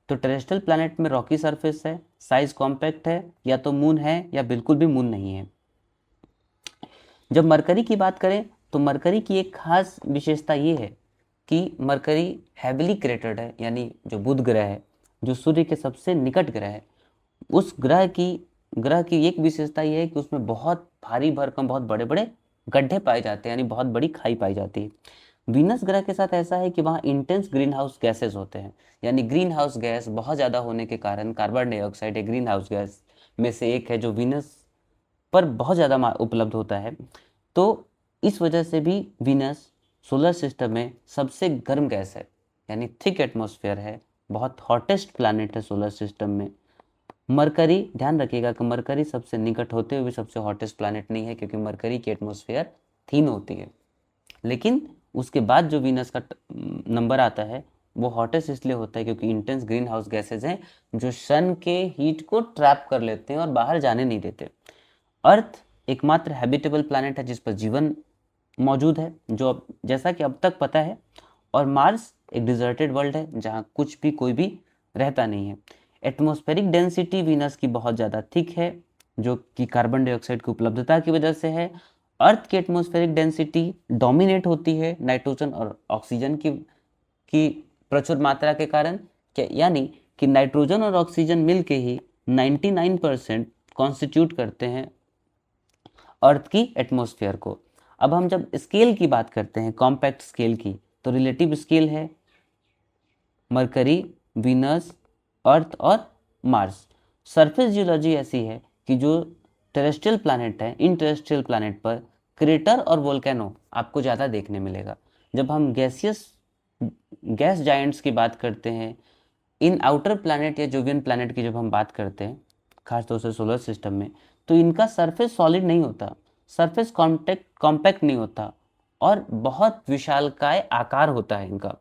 तो टेरेस्ट्रियल प्लैनेट में रॉकी सरफेस है, साइज कॉम्पैक्ट है, या तो मून है या बिल्कुल भी मून नहीं है। जब मरकरी की बात करें तो मरकरी की एक खास विशेषता ये है कि मरकरी हैविली क्रेटर्ड है, यानी जो बुध ग्रह है, जो सूर्य के सबसे निकट ग्रह है, उस ग्रह की एक विशेषता यह है कि उसमें बहुत भारी भरकम, बहुत बड़े बड़े गड्ढे पाए जाते हैं, यानी बहुत बड़ी खाई पाई जाती है। वीनस ग्रह के साथ ऐसा है कि वहाँ इंटेंस ग्रीन हाउस गैसेज होते हैं, यानी ग्रीन हाउस गैस बहुत ज़्यादा होने के कारण कार्बन डाइऑक्साइड एक ग्रीन हाउस गैस में से एक है जो वीनस पर बहुत ज़्यादा उपलब्ध होता है। तो इस वजह से भी वीनस सोलर सिस्टम में सबसे गर्म गैस है, यानी थिक एटमॉस्फेयर है, बहुत हॉटेस्ट प्लैनेट है सोलर सिस्टम में। मरकरी, ध्यान रखिएगा कि मरकरी सबसे निकट होते हुए सबसे हॉटेस्ट प्लैनेट नहीं है, क्योंकि मरकरी की एटमॉस्फेयर थिन होती है, लेकिन उसके बाद जो वीनस का नंबर आता है वो हॉटेस्ट इसलिए होता है क्योंकि इंटेंस ग्रीन हाउस गैसेज हैं जो सन के हीट को ट्रैप कर लेते हैं और बाहर जाने नहीं देते। अर्थ एकमात्र हैबिटेबल प्लैनेट है जिस पर जीवन मौजूद है, जो जैसा कि अब तक पता है, और मार्स एक डिजर्टेड वर्ल्ड है जहाँ कुछ भी कोई भी रहता नहीं है। एटमॉस्फेरिक डेंसिटी वीनस की बहुत ज़्यादा थिक है जो कि कार्बन डाइऑक्साइड की उपलब्धता की वजह से है। अर्थ की एटमॉस्फेरिक डेंसिटी डोमिनेट होती है नाइट्रोजन और ऑक्सीजन की प्रचुर मात्रा के कारण, यानी कि नाइट्रोजन और ऑक्सीजन मिलके ही 99% कॉन्स्टिट्यूट करते हैं अर्थ की एटमॉस्फेयर को। अब हम जब स्केल की बात करते हैं, कॉम्पैक्ट स्केल की, तो रिलेटिव स्केल है मरकरी, वीनस, अर्थ और मार्स। सरफेस जियोलॉजी ऐसी है कि जो टेरेस्ट्रियल प्लैनेट है, इन टेरेस्ट्रियल प्लैनेट पर क्रेटर और वोल्केनो आपको ज़्यादा देखने मिलेगा। जब हम गैस जायंट्स की बात करते हैं, इन आउटर प्लैनेट या जोवियन प्लैनेट की जब हम बात करते हैं खासतौर से सोलर सिस्टम में, तो इनका सरफेस सॉलिड नहीं होता, सरफेस कॉम्पैक्ट नहीं होता और बहुत विशालकाय आकार होता है इनका।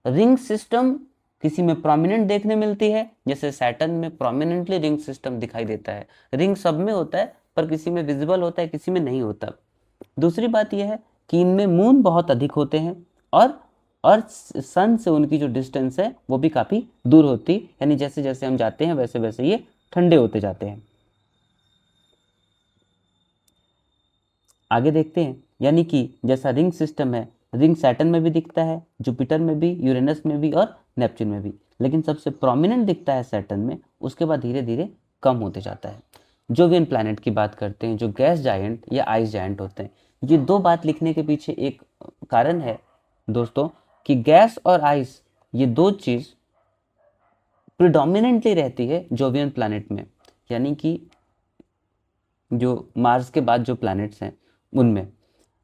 रिंग सिस्टम किसी में प्रोमिनेंट देखने मिलती है, जैसे सैटर्न में प्रोमिनेंटली रिंग सिस्टम दिखाई देता है। रिंग सब में होता है पर किसी में विजिबल होता है, किसी में नहीं होता। दूसरी बात यह है कि इनमें मून बहुत अधिक होते हैं और अर्थ सन से उनकी जो डिस्टेंस है वो भी काफ़ी दूर होती, यानी जैसे जैसे हम जाते हैं वैसे वैसे ये ठंडे होते जाते हैं। आगे देखते हैं, यानी कि जैसा रिंग सिस्टम है, रिंग सैटर्न में भी दिखता है, जुपिटर में भी, यूरेनस में भी और नेपच्यून में भी, लेकिन सबसे प्रोमिनेंट दिखता है सैटर्न में, उसके बाद धीरे धीरे कम होते जाता है। जोवियन प्लैनेट की बात करते हैं जो गैस जायंट या आइस जायंट होते हैं। ये दो बात लिखने के पीछे एक कारण है दोस्तों कि गैस और आइस ये दो चीज़ प्रिडोमिनेंटली रहती है जोवियन प्लैनेट में, यानी कि जो मार्स के बाद जो प्लैनेट्स हैं उनमें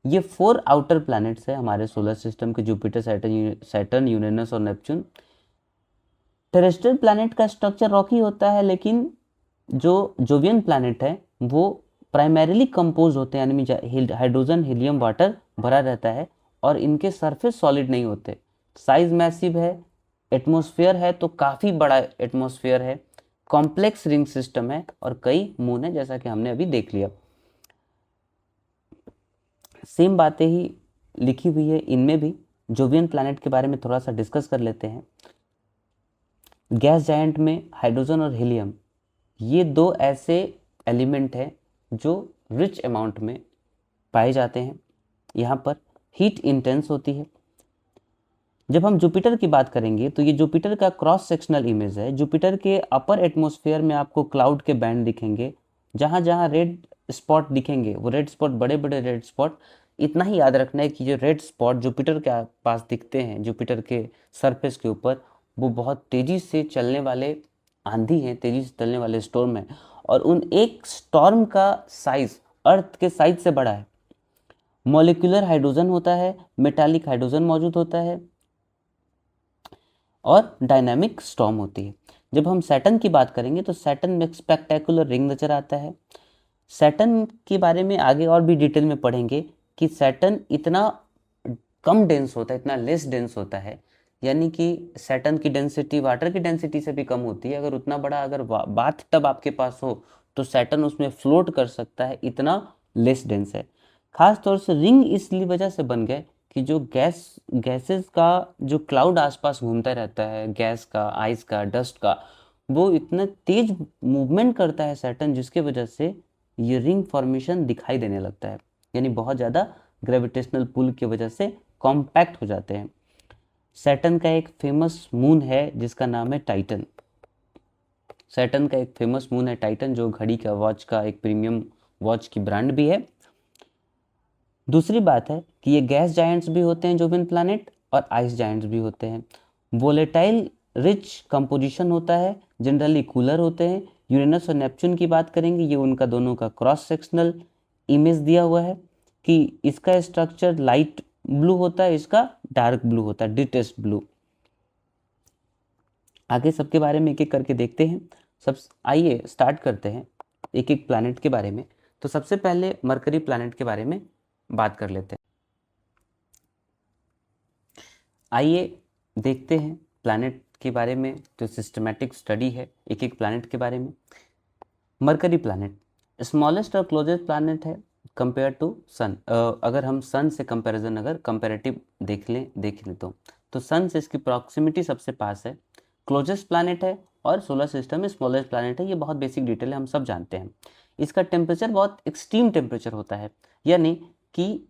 ये 4 आउटर प्लैनेट्स हैं हमारे सोलर सिस्टम के, जुपिटर, सैटर्न, यूरेनस और नेपच्यून। टेरेस्ट्रियल प्लैनेट का स्ट्रक्चर रॉकी होता है, लेकिन जो जोवियन प्लैनेट है वो प्राइमरीली कंपोज होते हैं, यानी हाइड्रोजन, हीलियम, वाटर भरा रहता है और इनके सरफेस सॉलिड नहीं होते। साइज मैसिव है, एटमॉस्फेयर है तो काफ़ी बड़ा एटमॉस्फेयर है, कॉम्प्लेक्स रिंग सिस्टम है और कई मून है जैसा कि हमने अभी देख लिया। सेम बातें ही लिखी हुई है इनमें भी। जोवियन प्लैनेट के बारे में थोड़ा सा डिस्कस कर लेते हैं। गैस जायंट में हाइड्रोजन और हीलियम ये दो ऐसे एलिमेंट हैं जो रिच अमाउंट में पाए जाते हैं। यहाँ पर हीट इंटेंस होती है। जब हम जुपिटर की बात करेंगे तो ये जुपिटर का क्रॉस सेक्शनल इमेज है। जुपिटर के अपर एटमॉस्फेयर में आपको क्लाउड के बैंड दिखेंगे, जहाँ जहाँ रेड स्पॉट दिखेंगे वो रेड स्पॉट, बड़े बड़े रेड स्पॉट। इतना ही याद रखना है कि जो रेड स्पॉट जुपिटर के पास दिखते हैं, जुपिटर के सरफेस के ऊपर, वो बहुत तेज़ी से चलने वाले आंधी हैं, तेज़ी से चलने वाले स्टॉर्म हैं और उन एक स्टॉर्म का साइज अर्थ के साइज से बड़ा है। मॉलिक्यूलर हाइड्रोजन होता है, मेटालिक हाइड्रोजन मौजूद होता है और डायनामिक स्टॉर्म होती है। जब हम सैटर्न की बात करेंगे तो सैटर्न में स्पेक्टेकुलर रिंग नज़र आता है। सैटर्न के बारे में आगे और भी डिटेल में पढ़ेंगे कि सैटर्न इतना कम डेंस होता है, इतना लेस डेंस होता है, यानी कि सैटर्न की डेंसिटी वाटर की डेंसिटी से भी कम होती है। अगर उतना बड़ा अगर बाथ टब आपके पास हो तो सैटर्न उसमें फ्लोट कर सकता है, इतना लेस डेंस है। खास तौर से रिंग इसलिए वजह से बन गए कि जो गैसेस का जो क्लाउड आसपास घूमता रहता है, गैस का, आइस का, डस्ट का, वो इतना तेज मूवमेंट करता है सैटर्न, जिसके वजह से ये रिंग फॉर्मेशन दिखाई देने लगता है, यानी बहुत ज़्यादा ग्रेविटेशनल पुल की वजह से कॉम्पैक्ट हो जाते हैं। सैटर्न का एक फेमस मून है जिसका नाम है टाइटन। सैटर्न का एक फेमस मून है टाइटन, जो घड़ी का, वॉच का एक प्रीमियम वॉच की ब्रांड भी है। दूसरी बात है कि ये गैस जायंट्स भी होते हैं जोवियन प्लैनेट और आइस जायंट्स भी होते हैं। वोलेटाइल रिच कंपोजिशन होता है, जनरली कूलर होते हैं। यूरेनस और नेपच्यून की बात करेंगे, ये उनका दोनों का क्रॉस सेक्शनल इमेज दिया हुआ है कि इसका स्ट्रक्चर लाइट ब्लू होता है, इसका डार्क ब्लू होता है, डिटेस्ट ब्लू। आगे सबके बारे में एक एक करके देखते हैं। आइए स्टार्ट करते हैं एक एक प्लैनेट के बारे में। तो सबसे पहले मरकरी प्लैनेट के बारे में बात कर लेते हैं। आइए देखते हैं प्लैनेट के बारे में, जो सिस्टमैटिक स्टडी है एक एक प्लैनेट के बारे में। मरकरी प्लैनेट स्मॉलेस्ट और क्लोजेस्ट प्लैनेट है कंपेयर टू सन। अगर हम सन से कंपैरिजन, अगर कंपैरेटिव देख लें तो सन से इसकी प्रॉक्सिमिटी सबसे पास है, क्लोजेस्ट प्लैनेट है और सोलर सिस्टम में स्मॉलेस्ट प्लैनेट है। ये बहुत बेसिक डिटेल है, हम सब जानते हैं। इसका टेम्परेचर बहुत एक्सट्रीम टेम्परेचर होता है, यानी कि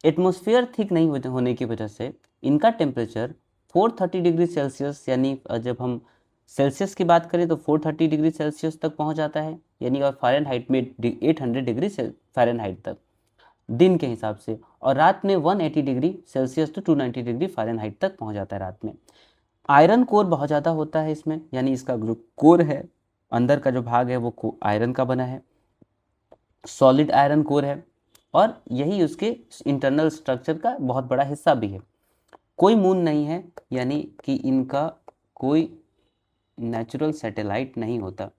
एटमॉस्फेयर थिक नहीं होने की वजह से इनका टेम्परेचर 430 डिग्री सेल्सियस, यानी जब हम सेल्सियस की बात करें तो 430 डिग्री सेल्सियस तक पहुंच जाता है, यानी और फ़ारेनहाइट में 800 डिग्री फ़ारेनहाइट तक दिन के हिसाब से, और रात में 180 डिग्री सेल्सियस तो 290 डिग्री फ़ारेनहाइट तक पहुंच जाता है रात में। आयरन कोर बहुत ज़्यादा होता है इसमें, यानी इसका जो कोर है, अंदर का जो भाग है वो आयरन का बना है, सॉलिड आयरन कोर है, और यही उसके इंटरनल स्ट्रक्चर का बहुत बड़ा हिस्सा भी है। कोई मून नहीं है, यानी कि इनका कोई नेचुरल सैटेलाइट नहीं होता।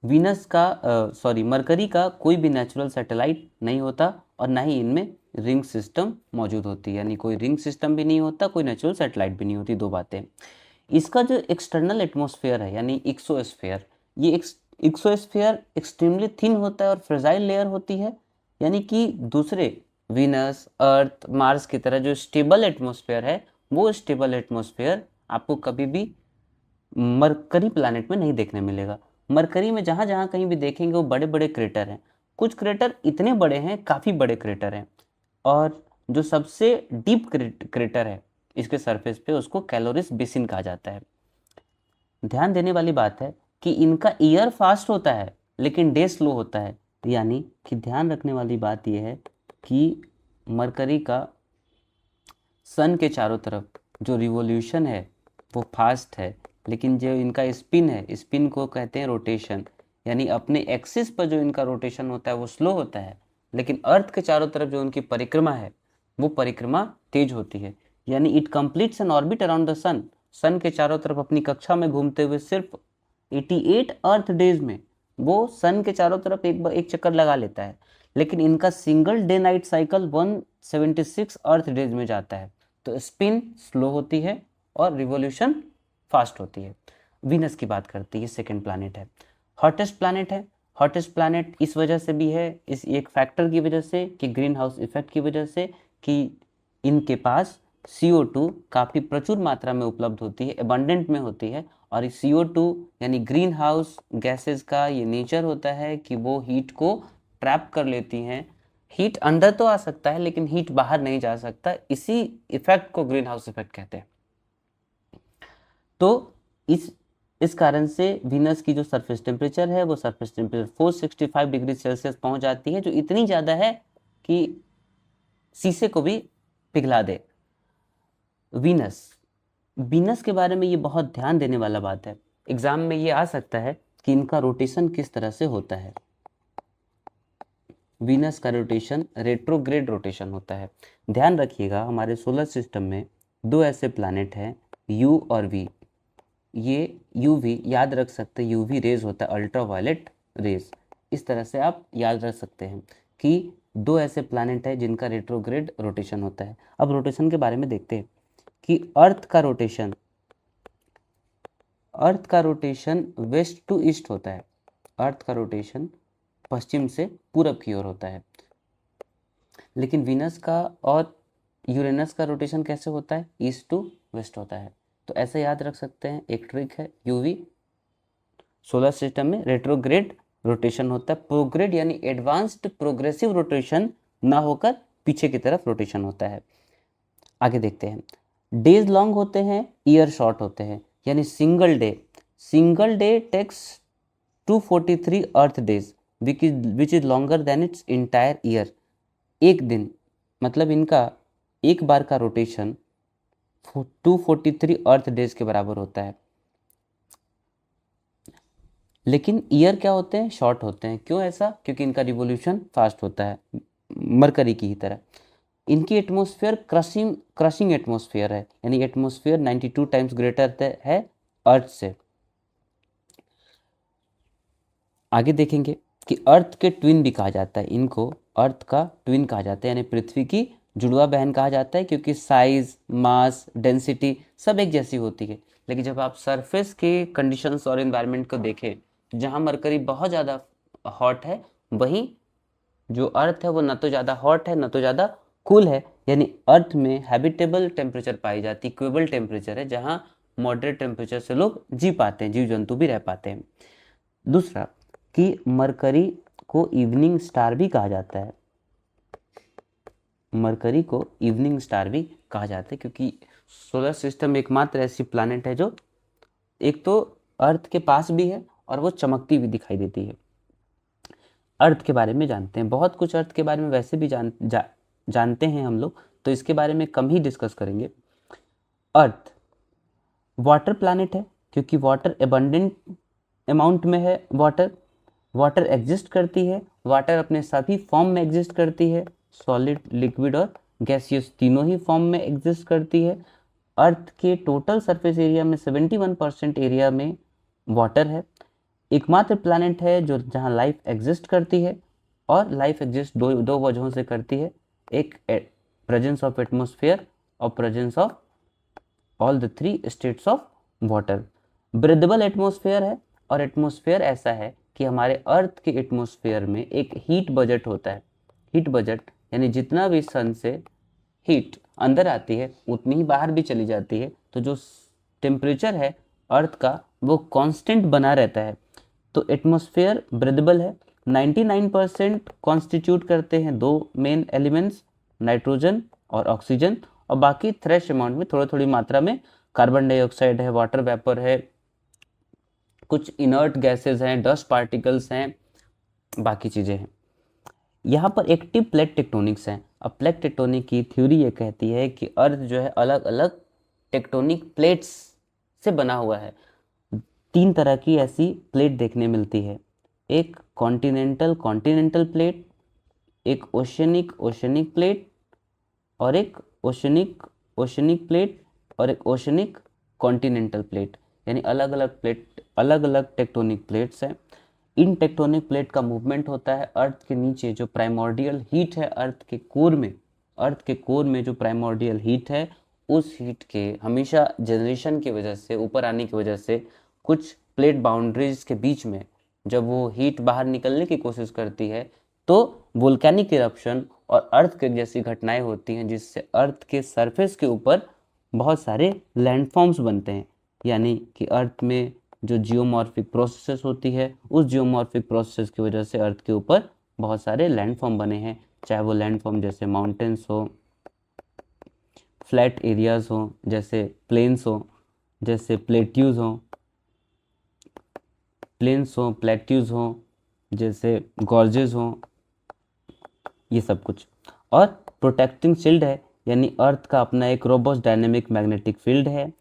वीनस का मरकरी का कोई भी नेचुरल सैटेलाइट नहीं होता, और ना ही इनमें रिंग सिस्टम मौजूद होती है, यानी कोई रिंग सिस्टम भी नहीं होता, कोई नेचुरल सैटेलाइट भी नहीं होती, दो बातें। इसका जो एक्सटर्नल एटमॉस्फेयर है यानी एक्सोस्फेयर, ये एक्सोस्फेयर एक्सट्रीमली थिन होता है और फ्रेजाइल लेयर होती है, यानी कि दूसरे वीनस, अर्थ, मार्स की तरह जो स्टेबल एटमॉस्फेयर है, वो स्टेबल एटमॉस्फेयर आपको कभी भी मरकरी प्लैनेट में नहीं देखने मिलेगा। मरकरी में जहाँ जहाँ कहीं भी देखेंगे वो बड़े बड़े क्रेटर हैं, कुछ क्रेटर इतने बड़े हैं, काफ़ी बड़े क्रेटर हैं, और जो सबसे डीप क्रेटर है इसके सरफेस पे उसको कैलोरिस बेसिन कहा जाता है। ध्यान देने वाली बात है कि इनका ईयर फास्ट होता है लेकिन डे स्लो होता है, यानी कि ध्यान रखने वाली बात यह है कि मरकरी का सन के चारों तरफ जो रिवॉल्यूशन है वो फास्ट है, लेकिन जो इनका स्पिन है, स्पिन को कहते हैं रोटेशन, यानी अपने एक्सिस पर जो इनका रोटेशन होता है वो स्लो होता है, लेकिन अर्थ के चारों तरफ जो उनकी परिक्रमा है वो परिक्रमा तेज होती है, यानी it completes an orbit around the sun. Sun के चारों तरफ अपनी कक्षा में घूमते हुए सिर्फ 88 अर्थ डेज में वो सन के चारों तरफ एक चक्कर लगा लेता है, लेकिन इनका सिंगल डे नाइट साइकिल 176 अर्थ डेज में जाता है। तो स्पिन स्लो होती है और रिवॉल्यूशन फास्ट होती है। वीनस की बात करते हैं, ये सेकेंड प्लैनेट है, हॉटेस्ट प्लैनेट है। हॉटेस्ट प्लैनेट इस वजह से भी है, इस एक फैक्टर की वजह से कि ग्रीन हाउस इफेक्ट की वजह से, कि इनके पास CO2 काफ़ी प्रचुर मात्रा में उपलब्ध होती है, एबंडेंट में होती है, और इस CO2 यानी ग्रीन हाउस गैसेस का ये नेचर होता है कि वो हीट को ट्रैप कर लेती हैं। हीट अंदर तो आ सकता है लेकिन हीट बाहर नहीं जा सकता, इसी इफेक्ट को ग्रीन हाउस इफेक्ट कहते हैं। तो इस कारण से वीनस की जो सरफेस टेम्परेचर है वो सरफेस टेम्परेचर 465 डिग्री सेल्सियस पहुंच जाती है, जो इतनी ज़्यादा है कि शीशे को भी पिघला दे। वीनस के बारे में ये बहुत ध्यान देने वाला बात है, एग्जाम में ये आ सकता है कि इनका रोटेशन किस तरह से होता है। वीनस का रोटेशन रेट्रोग्रेड रोटेशन होता है। ध्यान रखिएगा, हमारे सोलर सिस्टम में दो ऐसे प्लैनेट हैं, यू और वी। ये यूवी याद रख सकते हैं, यूवी रेज होता है अल्ट्रा वायलेट रेज, इस तरह से आप याद रख सकते हैं कि दो ऐसे प्लैनेट है जिनका रेट्रोग्रेड रोटेशन होता है। अब रोटेशन के बारे में देखते हैं कि अर्थ का रोटेशन वेस्ट टू ईस्ट होता है, अर्थ का रोटेशन पश्चिम से पूरब की ओर होता है, लेकिन वीनस का और यूरेनस का रोटेशन कैसे होता है, ईस्ट टू वेस्ट होता है। तो ऐसे याद रख सकते हैं, एक ट्रिक है, यूवी सोलर सिस्टम में रेट्रोग्रेड रोटेशन होता है, प्रोग्रेड यानी एडवांस्ड प्रोग्रेसिव रोटेशन ना होकर पीछे की तरफ रोटेशन होता है। आगे देखते हैं, डेज लॉन्ग होते हैं, ईयर शॉर्ट होते हैं, यानी single day takes 243 earth days which is longer than its entire year. एक दिन मतलब इनका एक बार का रोटेशन 243 अर्थ डेज के बराबर होता है, लेकिन ईयर क्या होते हैं, शॉर्ट होते हैं। क्यों ऐसा, क्योंकि इनका रिवॉल्यूशन फास्ट होता है मरकरी की ही तरह। इनकी एटमॉस्फेयर क्रशिंग एटमॉस्फेयर है, यानी एटमॉस्फेयर 92 टाइम्स ग्रेटर है अर्थ से। आगे देखेंगे कि अर्थ के ट्विन भी कहा जाता है, इनको अर्थ का ट्विन कहा जाता है, यानी पृथ्वी की जुड़वा बहन कहा जाता है क्योंकि साइज, मास, डेंसिटी सब एक जैसी होती है। लेकिन जब आप सरफेस के कंडीशंस और एनवायरनमेंट को देखें, जहाँ मरकरी बहुत ज़्यादा हॉट है, वहीं जो अर्थ है वो ना तो ज़्यादा हॉट है ना तो ज़्यादा कूल है, यानी अर्थ में हैबिटेबल टेम्परेचर पाई जाती, इक्वेबल टेम्परेचर है, जहाँ मॉडरेट टेम्परेचर से लोग जी पाते हैं, जीव जंतु भी रह पाते हैं। दूसरा कि मरकरी को इवनिंग स्टार भी कहा जाता है। मरकरी को इवनिंग स्टार भी कहा जाता है क्योंकि सोलर सिस्टम एकमात्र ऐसी प्लैनेट है जो एक तो अर्थ के पास भी है और वो चमकती भी दिखाई देती है। अर्थ के बारे में जानते हैं, बहुत कुछ अर्थ के बारे में वैसे भी जानते हैं हम लोग, तो इसके बारे में कम ही डिस्कस करेंगे। अर्थ वाटर प्लैनेट है क्योंकि वाटर एबंडेंट अमाउंट में है। वाटर एग्जिस्ट करती है, वाटर अपने सभी फॉर्म में एग्जिस्ट करती है, सॉलिड, लिक्विड और गैसियस तीनों ही फॉर्म में एग्जिस्ट करती है। अर्थ के टोटल सरफेस एरिया में 71% एरिया में वाटर है। एकमात्र प्लैनेट है जो जहां लाइफ एग्जिस्ट करती है, और लाइफ एग्जिस्ट दो वजहों से करती है, एक प्रेजेंस ऑफ एटमॉस्फेयर और presence of all the 3 states of water. Breathable atmosphere है, और एटमॉस्फेयर ऐसा है कि हमारे अर्थ के एटमॉस्फेयर में एक हीट बजट होता है। हीट बजट यानी जितना भी सन से हीट अंदर आती है उतनी ही बाहर भी चली जाती है, तो जो टेम्परेचर है अर्थ का वो कांस्टेंट बना रहता है। तो एटमॉस्फेयर ब्रीदेबल है। 99% कॉन्स्टिट्यूट करते हैं दो मेन एलिमेंट्स, नाइट्रोजन और ऑक्सीजन, और बाकी थ्रेश अमाउंट में थोड़ी थोड़ी मात्रा में कार्बन डाइऑक्साइड है, वाटर वेपर है, कुछ इनर्ट गैसेस हैं, डस्ट पार्टिकल्स हैं, बाकी चीज़ें हैं। यहाँ पर एक्टिव प्लेट टेक्टोनिक्स हैं। अब प्लेट टेक्टोनिक की थ्योरी ये कहती है कि अर्थ जो है अलग अलग टेक्टोनिक प्लेट्स से बना हुआ है। 3 तरह की ऐसी प्लेट देखने मिलती है, एक कॉन्टिनेंटल प्लेट, एक ओशनिक प्लेट, और एक ओशनिक प्लेट, और एक ओशनिक कॉन्टिनेंटल प्लेट, यानी अलग अलग टेक्टोनिक प्लेट्स हैं। इन टेक्टोनिक प्लेट का मूवमेंट होता है अर्थ के नीचे। जो प्राइमोर्डियल हीट है अर्थ के कोर में जो प्राइमोर्डियल हीट है, उस हीट के हमेशा जनरेशन की वजह से, ऊपर आने की वजह से, कुछ प्लेट बाउंड्रीज के बीच में जब वो हीट बाहर निकलने की कोशिश करती है, तो वोल्केनिक इरप्शन और अर्थ के जैसी घटनाएं होती हैं, जिससे अर्थ के सरफेस के ऊपर बहुत सारे लैंडफॉर्म्स बनते हैं। यानी कि अर्थ में जो जियोमॉर्फिक प्रोसेसेस होती है, उस जियोमॉर्फिक प्रोसेस की वजह से अर्थ के ऊपर बहुत सारे लैंडफॉर्म बने हैं, चाहे वो लैंडफॉर्म जैसे माउंटेन्स हो, फ्लैट एरियाज हो, जैसे प्लेन्स हो, जैसे प्लेट्यूज हो, जैसे गॉर्जेस हो, ये सब कुछ। और प्रोटेक्टिंग शील्ड है, यानी अर्थ का अपना एक रोबस्ट डायनेमिक मैग्नेटिक फील्ड है,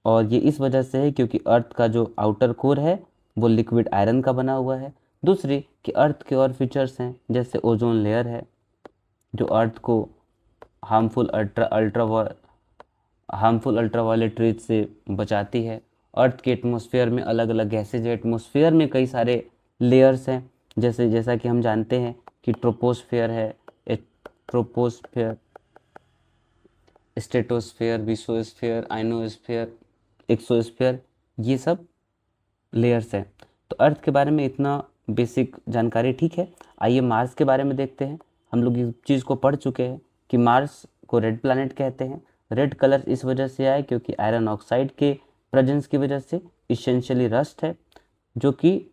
और ये इस वजह से है क्योंकि अर्थ का जो आउटर कोर है वो लिक्विड आयरन का बना हुआ है। दूसरी कि अर्थ के और फीचर्स हैं, जैसे ओजोन लेयर है जो अर्थ को हार्मफुल अल्ट्रावायलेट रेज से बचाती है। अर्थ के एटमॉस्फेयर में अलग अलग गैसेज है, एटमॉस्फेयर में कई सारे लेयर्स हैं, जैसा कि हम जानते हैं कि ट्रोपोस्फेयर है, स्ट्रेटोस्फेयर, मेसोस्फेयर, आइनोस्फेयर, एक्सोस्फेयर, ये सब लेयर्स हैं। तो अर्थ के बारे में इतना बेसिक जानकारी ठीक है। आइए मार्स के बारे में देखते हैं। हम लोग इस चीज़ को पढ़ चुके हैं कि मार्स को रेड प्लैनेट कहते हैं। रेड कलर इस वजह से आया क्योंकि आयरन ऑक्साइड के प्रेजेंस की वजह से, इसेंशियली रस्ट है जो कि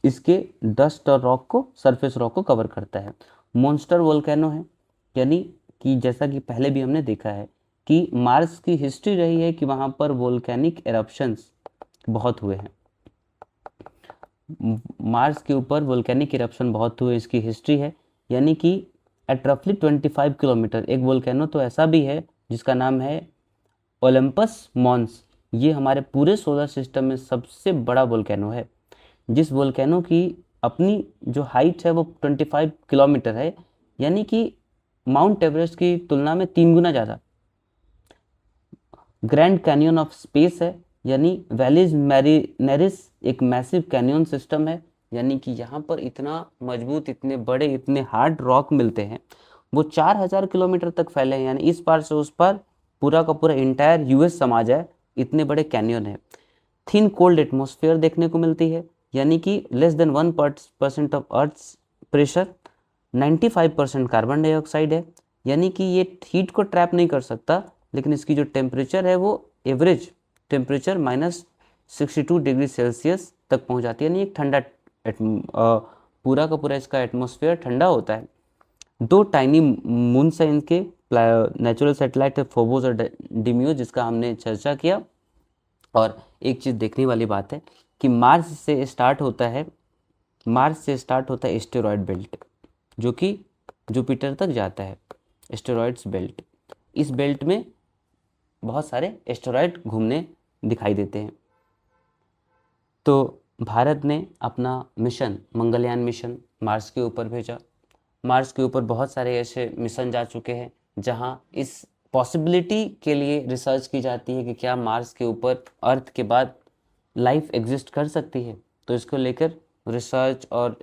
इसके डस्ट और सरफेस रॉक को कवर करता है। मॉन्स्टर वोल्केनो है, यानी कि जैसा कि पहले भी हमने देखा है कि मार्स की हिस्ट्री रही है कि वहाँ पर वोल्केनिक एरप्शंस बहुत हुए हैं। मार्स के ऊपर वोल्केनिक इरप्शन बहुत हुए, इसकी हिस्ट्री है। यानी कि एट रफली 25 किलोमीटर एक वोल्केनो तो ऐसा भी है जिसका नाम है ओलंपस मॉन्स। ये हमारे पूरे सोलर सिस्टम में सबसे बड़ा वोल्केनो है, जिस वोल्केनो की अपनी जो हाइट है वो 25 किलोमीटर है, यानी कि माउंट एवरेस्ट की तुलना में 3 गुना ज़्यादा। ग्रैंड कैनियन ऑफ स्पेस है, यानी वैलीज मैरिनेरिस एक मैसिव कैनियन सिस्टम है, यानी कि यहाँ पर इतना मजबूत, इतने बड़े, इतने हार्ड रॉक मिलते हैं। वो 4000 किलोमीटर तक फैले हैं, यानी इस पार से उस पार पूरा का पूरा इंटायर यूएस समाज है, इतने बड़े कैनियन है। थिन कोल्ड एटमॉस्फेयर देखने को मिलती है, यानी कि less than 1% of earth pressure, 95% carbon dioxide है, यानी कि ये हीट को ट्रैप नहीं कर सकता, लेकिन इसकी जो टेम्परेचर है वो एवरेज टेम्परेचर -62 डिग्री सेल्सियस तक पहुंच जाती है, यानी एक ठंडा पूरा का पूरा इसका एटमॉस्फेयर ठंडा होता है। 2 टाइनी मून्स हैं इनके, नेचुरल सैटेलाइट है फोबोस और डिमियो, जिसका हमने चर्चा किया। और एक चीज़ देखने वाली बात है कि मार्स से स्टार्ट होता है एस्टेरॉयड बेल्ट, जो कि जुपिटर तक जाता है, एस्टेरॉयड्स बेल्ट। इस बेल्ट में बहुत सारे एस्टेरॉयड घूमने दिखाई देते हैं। तो भारत ने अपना मिशन, मंगलयान मिशन, मार्स के ऊपर भेजा। मार्स के ऊपर बहुत सारे ऐसे मिशन जा चुके हैं जहां इस पॉसिबिलिटी के लिए रिसर्च की जाती है कि क्या मार्स के ऊपर अर्थ के बाद लाइफ एग्जिस्ट कर सकती है। तो इसको लेकर रिसर्च और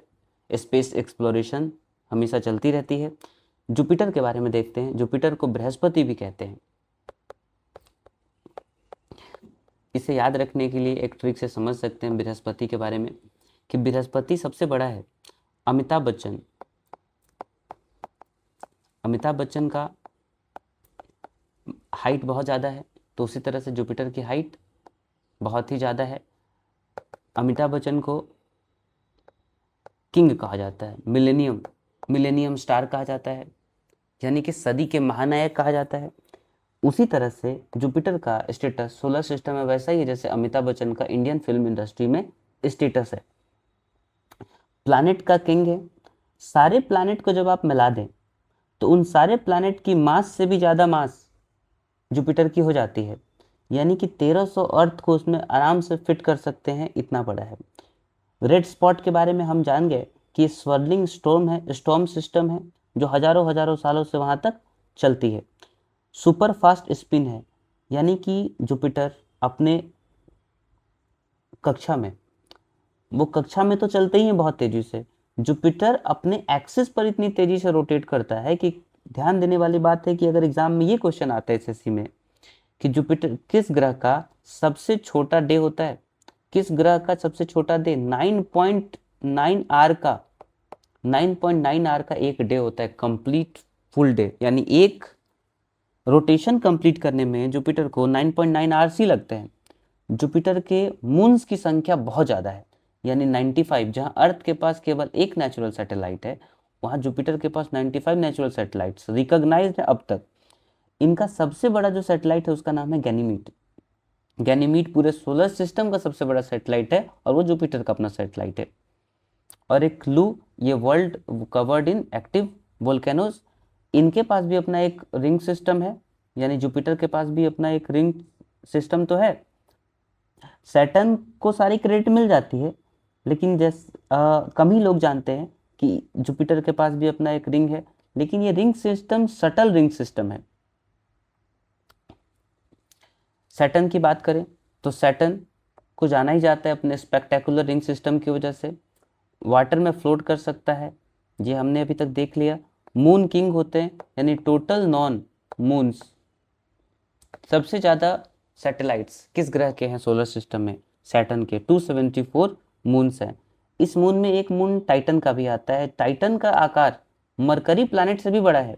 स्पेस एक्सप्लोरेशन हमेशा चलती रहती है। जुपिटर के बारे में देखते हैं। जुपिटर को बृहस्पति भी कहते हैं। इसे याद रखने के लिए एक ट्रिक से समझ सकते हैं बृहस्पति के बारे में कि बृहस्पति सबसे बड़ा है। अमिताभ बच्चन का हाइट बहुत ज़्यादा है, तो उसी तरह से जुपिटर की हाइट बहुत ही ज़्यादा है। अमिताभ बच्चन को किंग कहा जाता है, मिलेनियम स्टार कहा जाता है, यानी कि सदी के महानायक कहा जाता है। उसी तरह से जुपिटर का स्टेटस सोलर सिस्टम में वैसा ही है जैसे अमिताभ बच्चन का इंडियन फिल्म इंडस्ट्री में स्टेटस है। प्लैनेट का किंग है। सारे प्लैनेट को जब आप मिला दें तो उन सारे प्लैनेट की मास से भी ज़्यादा मास जुपिटर की हो जाती है, यानी कि 1300 अर्थ को उसमें आराम से फिट कर सकते हैं, इतना बड़ा है। रेड स्पॉट के बारे में हम जान गए कि स्वर्लिंग स्टॉर्म सिस्टम है जो हजारों सालों से वहाँ तक चलती है। सुपर फास्ट स्पिन है, यानी कि जुपिटर अपने कक्षा में तो चलते ही हैं बहुत तेजी से। जुपिटर अपने एक्सिस पर इतनी तेजी से रोटेट करता है कि ध्यान देने वाली बात है कि अगर एग्जाम में ये क्वेश्चन आता है एसएससी में कि जुपिटर किस ग्रह का सबसे छोटा डे होता है, किस ग्रह का सबसे छोटा डे 9.9 आवर का एक डे होता है, कंप्लीट फुल डे, यानी एक रोटेशन कंप्लीट करने में जुपिटर को 9.9 आवर्स ही लगते हैं। जुपिटर के मून्स की संख्या बहुत ज़्यादा है, यानी 95। जहां अर्थ के पास केवल एक नेचुरल सैटेलाइट है, वहां जुपिटर के पास 95 नेचुरल सैटेलाइट्स रिकॉग्नाइज्ड है अब तक। इनका सबसे बड़ा जो सैटेलाइट है उसका नाम है गैनीमीड पूरे सोलर सिस्टम का सबसे बड़ा सैटेलाइट है और वो जुपिटर का अपना सैटेलाइट है। और एक क्लू, ये world covered in active volcanoes, इनके पास भी अपना एक रिंग सिस्टम है, यानी जुपिटर के पास भी अपना एक रिंग सिस्टम तो है। सैटर्न को सारी क्रेडिट मिल जाती है, लेकिन कम ही लोग जानते हैं कि जुपिटर के पास भी अपना एक रिंग है, लेकिन ये ring system subtle ring system है। सैटर्न की बात करें तो सैटर्न को जाना ही जाता है अपने स्पेक्टेकुलर रिंग सिस्टम की वजह से। वाटर में फ्लोट कर सकता है, ये हमने अभी तक देख लिया। मून किंग होते हैं, यानी टोटल नॉन मून्स। सबसे ज़्यादा सैटेलाइट्स किस ग्रह के हैं सोलर सिस्टम में? सैटर्न के 274 मून्स हैं। इस मून में एक मून टाइटन का भी आता है। टाइटन का आकार मरकरी प्लैनेट से भी बड़ा है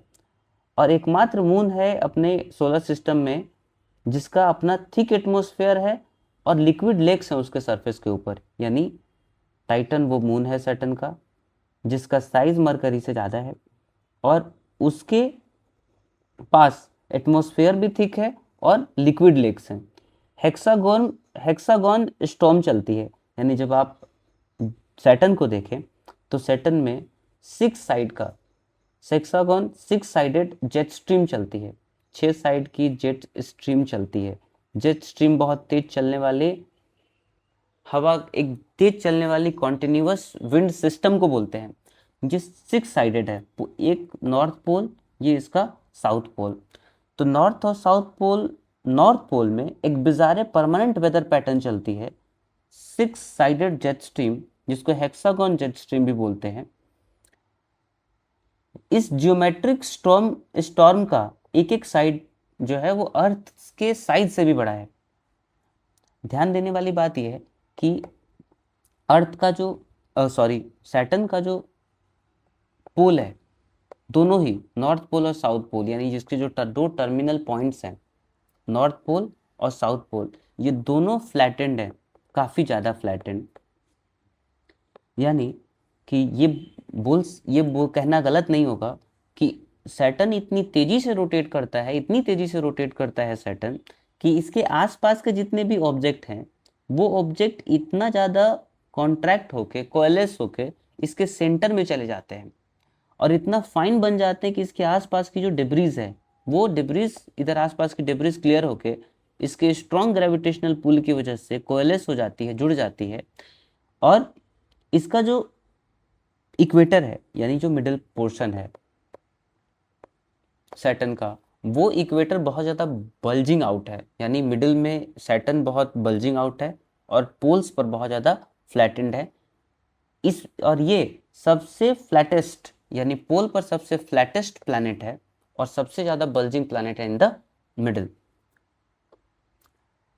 और एकमात्र मून है अपने सोलर सिस्टम में जिसका अपना थिक एटमॉस्फेयर है और लिक्विड लेक्स हैं उसके सरफेस के ऊपर, यानी टाइटन वो मून है सैटर्न का जिसका साइज मरकरी से ज़्यादा है और उसके पास एटमॉस्फेयर भी थिक है और लिक्विड लेक्स हैं। हेक्सागोन स्टॉर्म चलती है, यानी जब आप सैटर्न को देखें तो सैटर्न में 6 साइडेड जेट स्ट्रीम चलती है। 6 साइड की जेट स्ट्रीम चलती है। जेट स्ट्रीम बहुत तेज चलने वाले हवा, एक तेज चलने वाली कॉन्टिन्यूअस विंड सिस्टम को बोलते हैं, जो 6 साइडेड है। एक नॉर्थ पोल, ये इसका साउथ पोल। तो नॉर्थ पोल में एक बिजारे परमानेंट वेदर पैटर्न चलती है, 6 साइडेड जेट स्ट्रीम, जिसको हेक्सागोन जेट स्ट्रीम भी बोलते हैं। इस जियोमेट्रिक स्टॉर्म का एक एक साइड जो है वो अर्थ के साइज से भी बड़ा है। ध्यान देने वाली बात यह है कि अर्थ का जो सैटर्न का जो पोल है, दोनों ही नॉर्थ पोल और साउथ पोल, यानी जिसके जो दो टर्मिनल पॉइंट्स हैं, नॉर्थ पोल और साउथ पोल, ये दोनों फ्लैटेंड हैं, काफ़ी ज़्यादा फ्लैटेंड। यानी कि ये कहना गलत नहीं होगा कि सैटर्न इतनी तेज़ी से रोटेट करता है, इतनी तेज़ी से रोटेट करता है सैटर्न, कि इसके आसपास के जितने भी ऑब्जेक्ट हैं वो ऑब्जेक्ट इतना ज़्यादा कॉन्ट्रैक्ट होके, कोएलेस होके इसके सेंटर में चले जाते हैं और इतना फाइन बन जाते हैं कि इसके आसपास की जो डिब्रीज है, वो डिब्रीज, इधर आसपास की डिब्रीज क्लियर होके इसके स्ट्रॉन्ग ग्रेविटेशनल पुल की वजह से कोएलेस हो जाती है, जुड़ जाती है, और इसका जो इक्वेटर है, यानी जो मिडिल पोर्शन है सैटर्न का, वो इक्वेटर बहुत ज़्यादा बल्जिंग आउट है, यानी मिडिल में सैटर्न बहुत बल्जिंग आउट है और पोल्स पर बहुत ज़्यादा फ्लैटेंड है। और ये सबसे फ्लैटेस्ट, यानी पोल पर सबसे फ्लैटेस्ट प्लैनेट है और सबसे ज़्यादा बल्जिंग प्लैनेट है इन द मिडिल।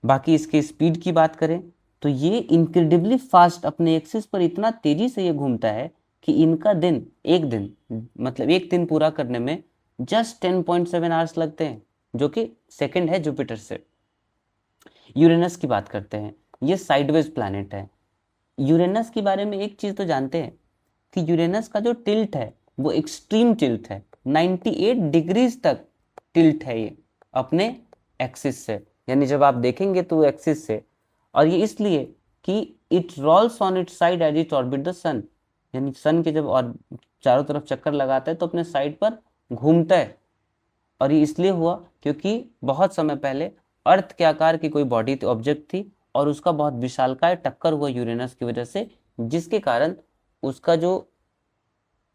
बाकी इसके स्पीड की बात करें तो ये इनक्रेडिबली फास्ट अपने एक्सिस पर इतना तेजी से ये घूमता है कि इनका एक दिन पूरा करने में जस्ट 10.7 आवर्स लगते हैं, जो कि सेकंड है जुपिटर से। यूरेनस की बात करते हैं, ये साइडवेज प्लैनेट है। यूरेनस के बारे में एक चीज़ तो जानते हैं कि यूरेनस का जो टिल्ट है वो एक्सट्रीम टिल्ट है, 98 डिग्रीज तक टिल्ट है ये अपने एक्सिस से, यानी जब आप देखेंगे तो एक्सिस से। और ये इसलिए कि it rolls on it side as it orbit the sun, यानी सन के जब और चारों तरफ चक्कर लगाता है तो अपने साइड पर घूमता है। और ये इसलिए हुआ क्योंकि बहुत समय पहले अर्थ के आकार की कोई बॉडी ऑब्जेक्ट थी और उसका बहुत विशालकाय टक्कर हुआ यूरेनस की वजह से, जिसके कारण उसका जो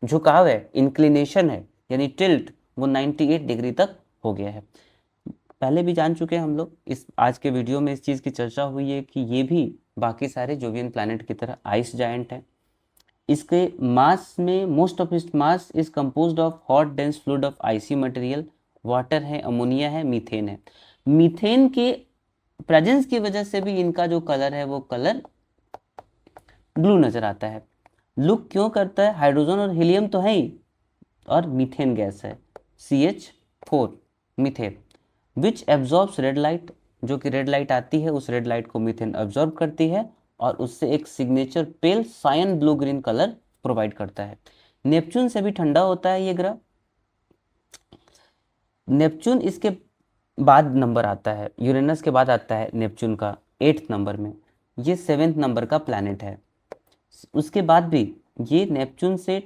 झुकाव है, इंक्लिनेशन है, यानी टिल्ट, वो 98 डिग्री तक हो गया है। पहले भी जान चुके हैं हम लोग, इस आज के वीडियो में इस चीज़ की चर्चा हुई है कि ये भी बाकी सारे जोवियन प्लैनेट की तरह आइस जायंट है। इसके मास में most of its mass is composed of hot dense fluid of icy material, water है, अमोनिया है, मीथेन है। मीथेन के प्रेजेंस की वजह से भी इनका जो कलर है वो कलर ब्लू नजर आता है। लुक क्यों करता है? हाइड्रोजन और हीलियम तो है ही, और मीथेन गैस है, CH4 methane, which absorbs red light, जो कि रेड लाइट आती है उस रेड लाइट को मीथेन एब्जॉर्ब करती है और उससे एक signature pale cyan blue green colour provide करता है। नेपच्यून से भी ठंडा होता है ये ग्रह। नेपच्यून इसके बाद नंबर आता है, यूरेनस के बाद आता है नेपच्यून का 8th नंबर में, ये 7th नंबर का प्लैनेट है। उसके बाद भी ये नेपच्यून से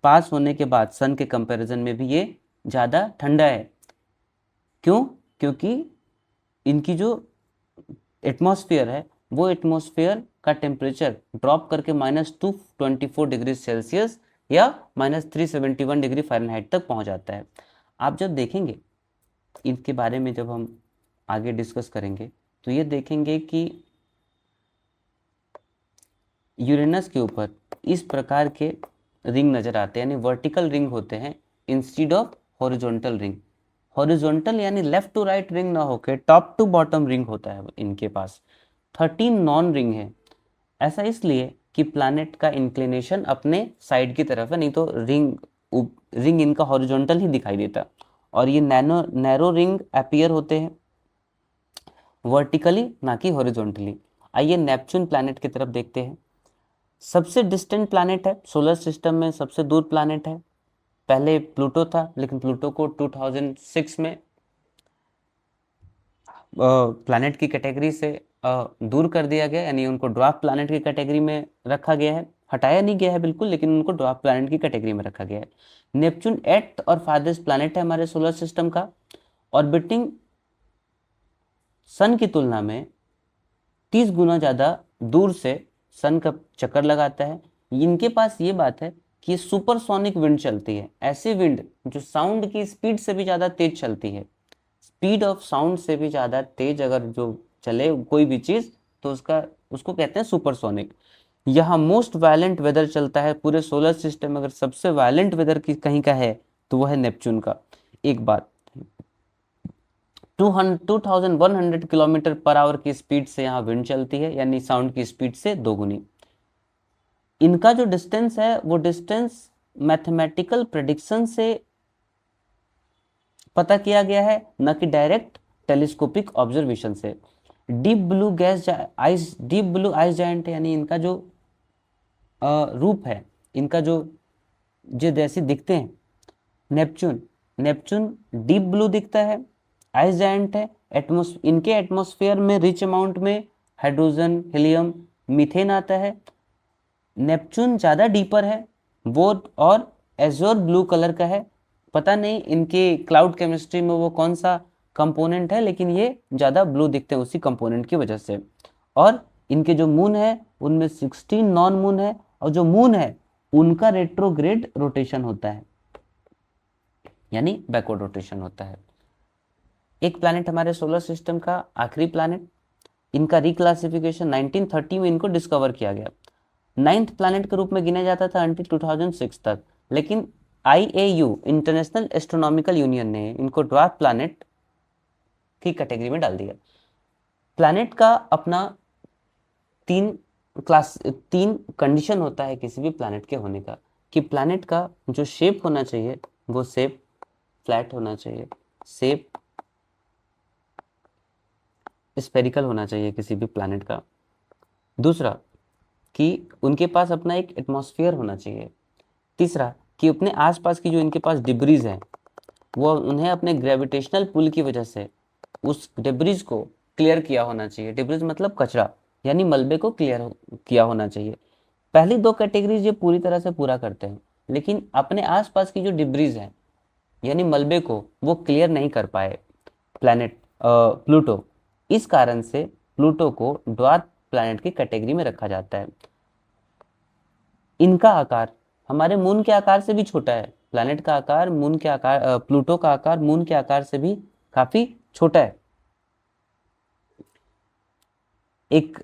पास होने के बाद सन के कंपैरिजन में भी ये ज़्यादा ठंडा है। क्यों? क्योंकि इनकी जो एटमॉस्फेयर है वो एटमॉस्फेयर का टेम्परेचर ड्रॉप करके -224 डिग्री सेल्सियस या -371 डिग्री फ़ारेनहाइट तक पहुंच जाता है। आप जब देखेंगे इनके बारे में, जब हम आगे डिस्कस करेंगे तो ये देखेंगे कि यूरेनस के ऊपर इस प्रकार के रिंग नज़र आते हैं, यानी वर्टिकल रिंग होते हैं instead of horizontal ring. Horizontal यानी लेफ्ट टू राइट रिंग ना होकर टॉप टू बॉटम रिंग होता है इनके पास। 13 नॉन रिंग है। ऐसा इसलिए कि प्लैनेट का इंक्लिनेशन अपने साइड की तरफ है, नहीं तो रिंग इनका हॉरिजॉन्टल ही दिखाई देता। और ये नैरो रिंग अपीयर होते हैं वर्टिकली, ना कि हॉरिजॉन्टली। आइए नेपच्यून प्लैनेट की तरफ देखते हैं। सबसे डिस्टेंट प्लैनेट है सोलर सिस्टम में, सबसे दूर प्लैनेट है। पहले प्लूटो था, लेकिन प्लूटो को 2006 में प्लैनेट की कैटेगरी से दूर कर दिया गया, यानी उनको ड्वार्फ प्लैनेट की कैटेगरी में रखा गया है। हटाया नहीं गया है बिल्कुल, लेकिन उनको ड्वार्फ प्लैनेट की कैटेगरी में रखा गया है। नेपच्यून 8th और फार्देस्ट प्लैनेट है हमारे सोलर सिस्टम का। ऑर्बिटिंग सन की तुलना में 30 गुना ज़्यादा दूर से सन का चक्कर लगाता है। इनके पास ये बात है कि सुपरसोनिक विंड चलती है, ऐसी विंड जो साउंड की स्पीड से भी ज़्यादा तेज चलती है। स्पीड ऑफ साउंड से भी ज़्यादा तेज अगर जो चले कोई भी चीज़ तो उसको कहते हैं सुपरसोनिक। यहाँ मोस्ट वायलेंट वेदर चलता है पूरे सोलर सिस्टम में। अगर सबसे वायलेंट वेदर की कहीं का है तो वह है नेपच्यून का। एक बात, 2100 किलोमीटर पर आवर की स्पीड से यहाँ विंड चलती है, यानी साउंड की स्पीड से दोगुनी। इनका जो डिस्टेंस है वो डिस्टेंस मैथमेटिकल प्रेडिक्शन से पता किया गया है, न कि डायरेक्ट टेलीस्कोपिक ऑब्जर्वेशन से। डीप ब्लू आइस जायंट, यानी इनका जो रूप है, इनका जो जैसे दिखते हैं, नेपच्यून डीप ब्लू दिखता है, आइस जायंट है। इनके एटमॉस्फेयर में रिच अमाउंट में हाइड्रोजन, हीलियम, मीथेन आता है। नेपच्यून ज़्यादा डीपर है वो, और एज़ोर ब्लू कलर का है। पता नहीं इनके क्लाउड केमिस्ट्री में वो कौन सा कंपोनेंट है, लेकिन ये ज़्यादा ब्लू दिखते हैं उसी कंपोनेंट की वजह से। और इनके जो मून है उनमें 16 नॉन मून है, और जो मून है उनका रेट्रोग्रेड रोटेशन होता है, यानी बैकवर्ड रोटेशन होता है। एक प्लैनेट हमारे सोलर सिस्टम का आखिरी प्लैनेट, इनका रिक्लासिफिकेशन 1930 में इनको डिस्कवर किया गया। 9th प्लैनेट के रूप में गिना जाता था अंटिल 2006 तक, लेकिन IAU इंटरनेशनल एस्ट्रोनॉमिकल यूनियन ने इनको ड्वार्फ प्लैनेट की कैटेगरी में डाल दिया। प्लैनेट का अपना तीन कंडीशन होता है किसी भी प्लैनेट के होने का, कि प्लैनेट का जो शेप होना चाहिए वो शेप फ्लैट होना चाहिए, शेप स्फेरिकल होना चाहिए किसी भी प्लैनेट का। दूसरा, कि उनके पास अपना एक एटमॉस्फेयर होना चाहिए। तीसरा, कि अपने आसपास की जो इनके पास डिब्रीज हैं वो उन्हें अपने ग्रेविटेशनल पुल की वजह से उस डिब्रीज को क्लियर किया होना चाहिए। डिब्रीज मतलब कचरा, यानी मलबे को क्लियर किया होना चाहिए। पहली दो कैटेगरीज ये पूरी तरह से पूरा करते हैं, लेकिन अपने आसपास की जो डिब्रीज हैं यानी मलबे को वो क्लियर नहीं कर पाए प्लैनेट प्लूटो। इस कारण से प्लूटो को ड्वार्फ प्लैनेट की कैटेगरी में रखा जाता है। इनका आकार हमारे मून के आकार से भी छोटा है। प्लैनेट का आकार मून के आकार, प्लूटो का आकार मून के आकार से भी काफी छोटा है। एक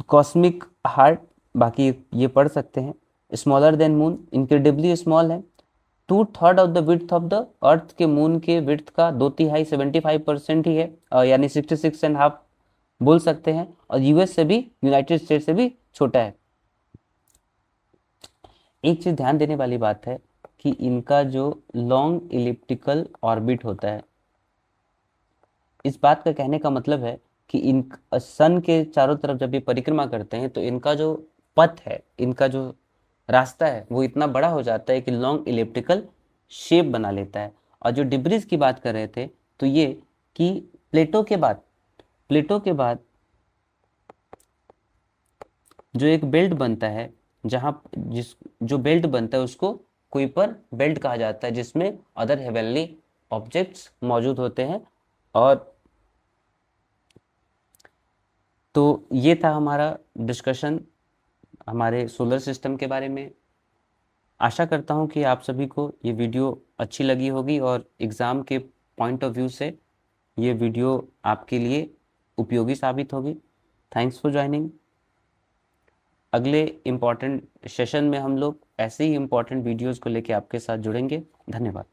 कॉस्मिक हार्ट, बाकी ये पढ़ सकते हैं, smaller than moon, incredibly small है। 2/3 of the width of the earth के मून के विड्थ का 2/3 75% ही है, यानी 66.5 बोल सकते हैं। और यूएस से भी, यूनाइटेड स्टेट से भी छोटा है। एक चीज ध्यान देने वाली बात है कि इनका जो लॉन्ग इलिप्टिकल ऑर्बिट होता है, इस बात का कहने का मतलब है कि इन सन के चारों तरफ जब ये परिक्रमा करते हैं तो इनका जो पथ है, इनका जो रास्ता है वो इतना बड़ा हो जाता है कि लॉन्ग इलिप्टिकल शेप बना लेता है। और जो डिब्रीज की बात कर रहे थे तो ये कि प्लेटो के बाद जो एक बेल्ट बनता है, जो बेल्ट बनता है उसको कुइपर बेल्ट कहा जाता है, जिसमें अदर हेवनली ऑब्जेक्ट्स मौजूद होते हैं। और तो ये था हमारा डिस्कशन हमारे सोलर सिस्टम के बारे में। आशा करता हूँ कि आप सभी को ये वीडियो अच्छी लगी होगी और एग्ज़ाम के पॉइंट ऑफ व्यू से ये वीडियो आपके लिए उपयोगी साबित होगी। Thanks for joining. अगले इम्पॉर्टेंट सेशन में हम लोग ऐसे ही इम्पॉर्टेंट वीडियोज़ को लेकर आपके साथ जुड़ेंगे। धन्यवाद।